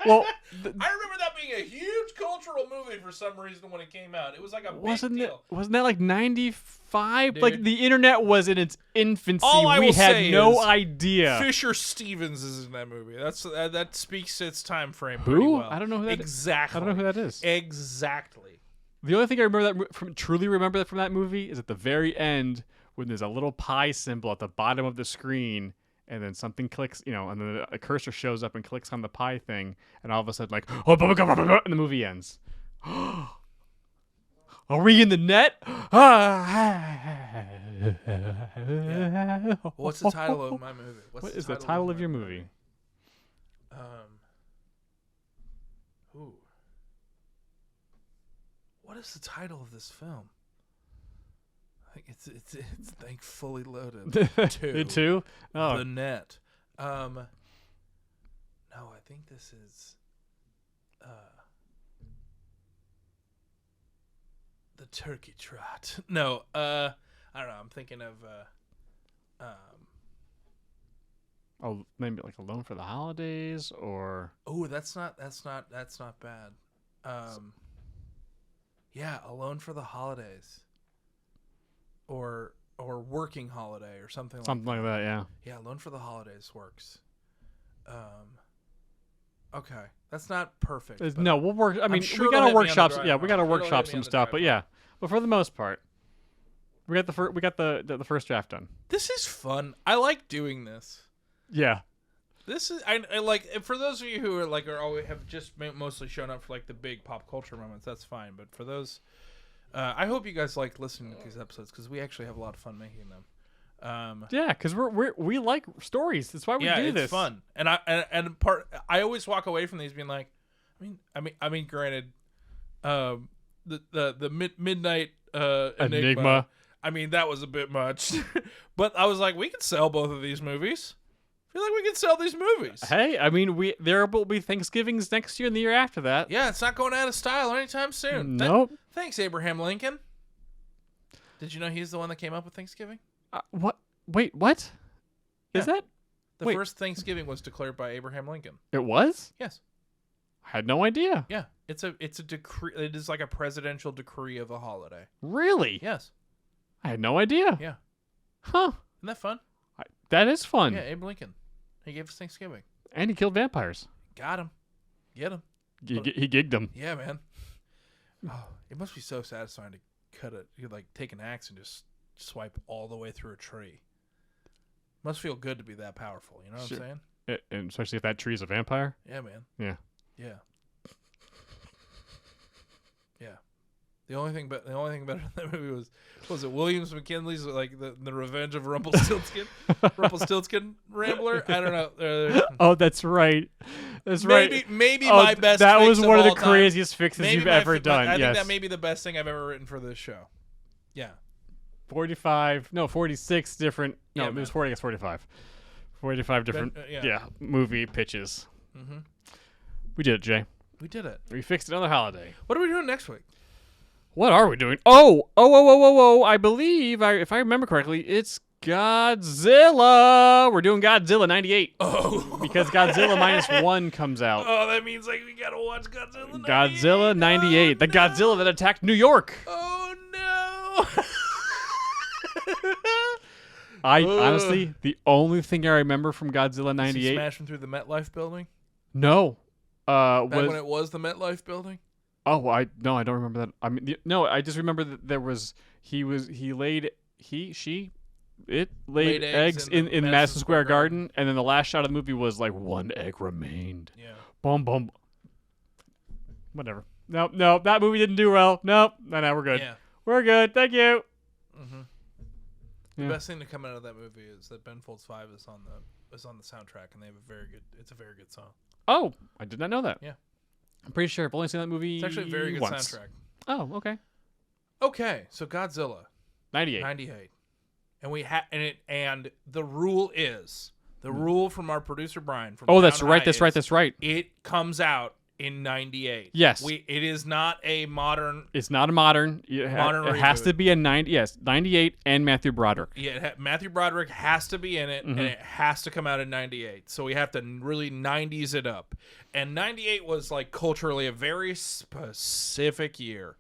Well, I remember that being a huge cultural movie for some reason when it came out. It was like a big deal. Wasn't that like 95? Dude. Like the internet was in its infancy. All I We will had say no is idea. Fisher Stevens is in that movie. That speaks its time frame Who? pretty well. I don't know who that is. exactly. I don't know who that is. Exactly. The only thing I remember truly remember from that movie is at the very end when there's a little pie symbol at the bottom of the screen, and then something clicks, and then a cursor shows up and clicks on the pie thing, and all of a sudden, like, and the movie ends. Are we in the net? What's the title of my movie? What is the title of your movie? Ooh. What is the title of this film? I think it's like Fully Loaded. Two. Two? Oh, The Net. No, I think this is The Turkey Trot. No, I don't know. I'm thinking of oh, maybe like Alone for the Holidays or oh, that's not bad. Yeah, Alone for the Holidays. Or Working Holiday or something something like that. Yeah. Yeah, Alone for the Holidays works. Okay, that's not perfect. but No, we'll work. I mean, sure we it'll gotta hit me on the workshop. drive Yeah, we gotta home. It'll workshop hit me some on the stuff. drive But yeah, but for the most part, we got the first draft done. This is fun. I like doing this. Yeah. This is I like for those of you who are always have just mostly shown up for like the big pop culture moments. That's fine, but for those, I hope you guys like listening to these episodes because we actually have a lot of fun making them. Yeah, because we like stories. That's why we do this. It's fun, and I always walk away from these being like, I mean, granted, the midnight Enigma. I mean, that was a bit much, but I was like, we could sell both of these movies. I feel like we could sell these movies. Hey, I mean, there will be Thanksgivings next year and the year after that. Yeah, it's not going out of style anytime soon. Nope. Thanks, Abraham Lincoln. Did you know he's the one that came up with Thanksgiving? What? Wait, what? Is Yeah. that? The Wait. first Thanksgiving was declared by Abraham Lincoln. It was? Yes. I had no idea. Yeah. It's a decree. It is like a presidential decree of a holiday. Really? Yes. I had no idea. Yeah. Huh. Isn't that fun? That is fun. Yeah, Abe Lincoln. He gave us Thanksgiving. And he killed vampires. Got him. Get him. He gigged them. Yeah, man. Oh, it must be so satisfying to cut it. You like take an axe and just swipe all the way through a tree. Must feel good to be that powerful. You know what Sure. I'm saying? And especially if that tree is a vampire. Yeah, man. Yeah. Yeah. Yeah. The only thing better than that movie was it Williams McKinley's like the Revenge of Rumpelstiltskin, Rumpelstiltskin Rambler. I don't know. Oh, that's right. That's right. Maybe Oh, my best. That fix was one of the all time. craziest fixes Maybe you've ever but done. I yes. think that may be the best thing I've ever written for this show. Yeah. 46 different. No, Yeah, it was man. 40. I guess 45. 45 different. yeah. Movie pitches. Mm-hmm. We did it, Jay. We did it. We fixed another holiday. What are we doing next week? What are we doing? Oh! I believe, if I remember correctly, it's Godzilla. We're doing Godzilla 98 Oh. because Godzilla -1 comes out. Oh, that means like we gotta watch Godzilla 98. Godzilla 98, the Godzilla that attacked New York. Oh no. I honestly, the only thing I remember from Godzilla Is he 98, smashing through the MetLife building? no, Back was when it was the MetLife building? I don't remember that. I mean, no, I just remember that there was he laid eggs in Madison Square Garden, and then the last shot of the movie was like one egg remained. Yeah. Boom, boom. Whatever. Nope, that movie didn't do well. Nope, no, we're good. Yeah. We're good. Thank you. Mm-hmm. Yeah. The best thing to come out of that movie is that Ben Folds 5 is on the soundtrack, and they have it's a very good song. Oh, I did not know that. Yeah. I'm pretty sure I've only seen that movie It's actually a very good once. soundtrack. Oh, okay. Okay, so Godzilla 98. 98, and the rule is the rule from our producer Brian. From Oh, that's Down right. High That's right. is That's right. It comes out in 98. Yes. It is not a modern. It's not a modern. It has reboot. to be a 98 and Matthew Broderick. Yeah, Matthew Broderick has to be in it, and it has to come out in 98. So we have to really 90s it up. And 98 was like culturally a very specific year.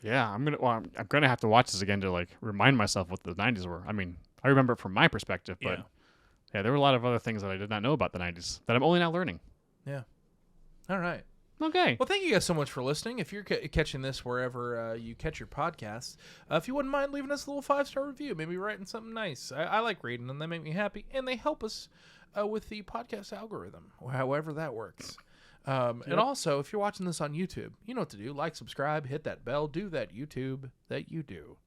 Yeah, I'm gonna have to watch this again to like remind myself what the 90s were. I mean, I remember it from my perspective, but yeah, there were a lot of other things that I did not know about the 90s that I'm only now learning. Yeah. All right. Okay. Well, thank you guys so much for listening. If you're catching this wherever you catch your podcasts, if you wouldn't mind leaving us a little 5-star review, maybe writing something nice. I like reading them. They make me happy, and they help us with the podcast algorithm, or however that works. And also, if you're watching this on YouTube, you know what to do. Like, subscribe, hit that bell, do that YouTube that you do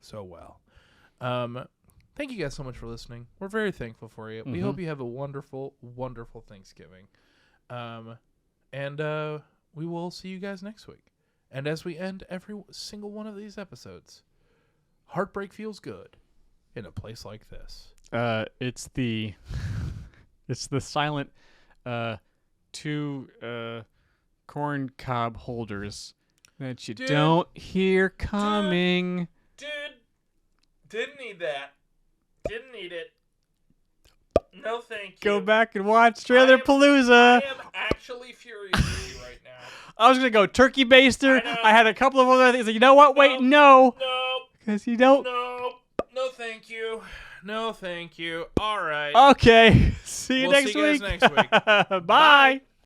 so well. Thank you guys so much for listening. We're very thankful for you. We hope you have a wonderful, wonderful Thanksgiving. And we will see you guys next week. And as we end every single one of these episodes, heartbreak feels good in a place like this. It's the silent 2 corn cob holders that you don't hear coming. Dude, didn't need that. Didn't need it. No, thank you. Go back and watch Trailer Palooza. I am actually furious with you right now. I was gonna go turkey baster. I know. I had a couple of other things. Like, you know what? Wait, no, No, because you don't. no, thank you. No, thank you. All right. Okay. See you We'll next see you guys week. next week. Bye.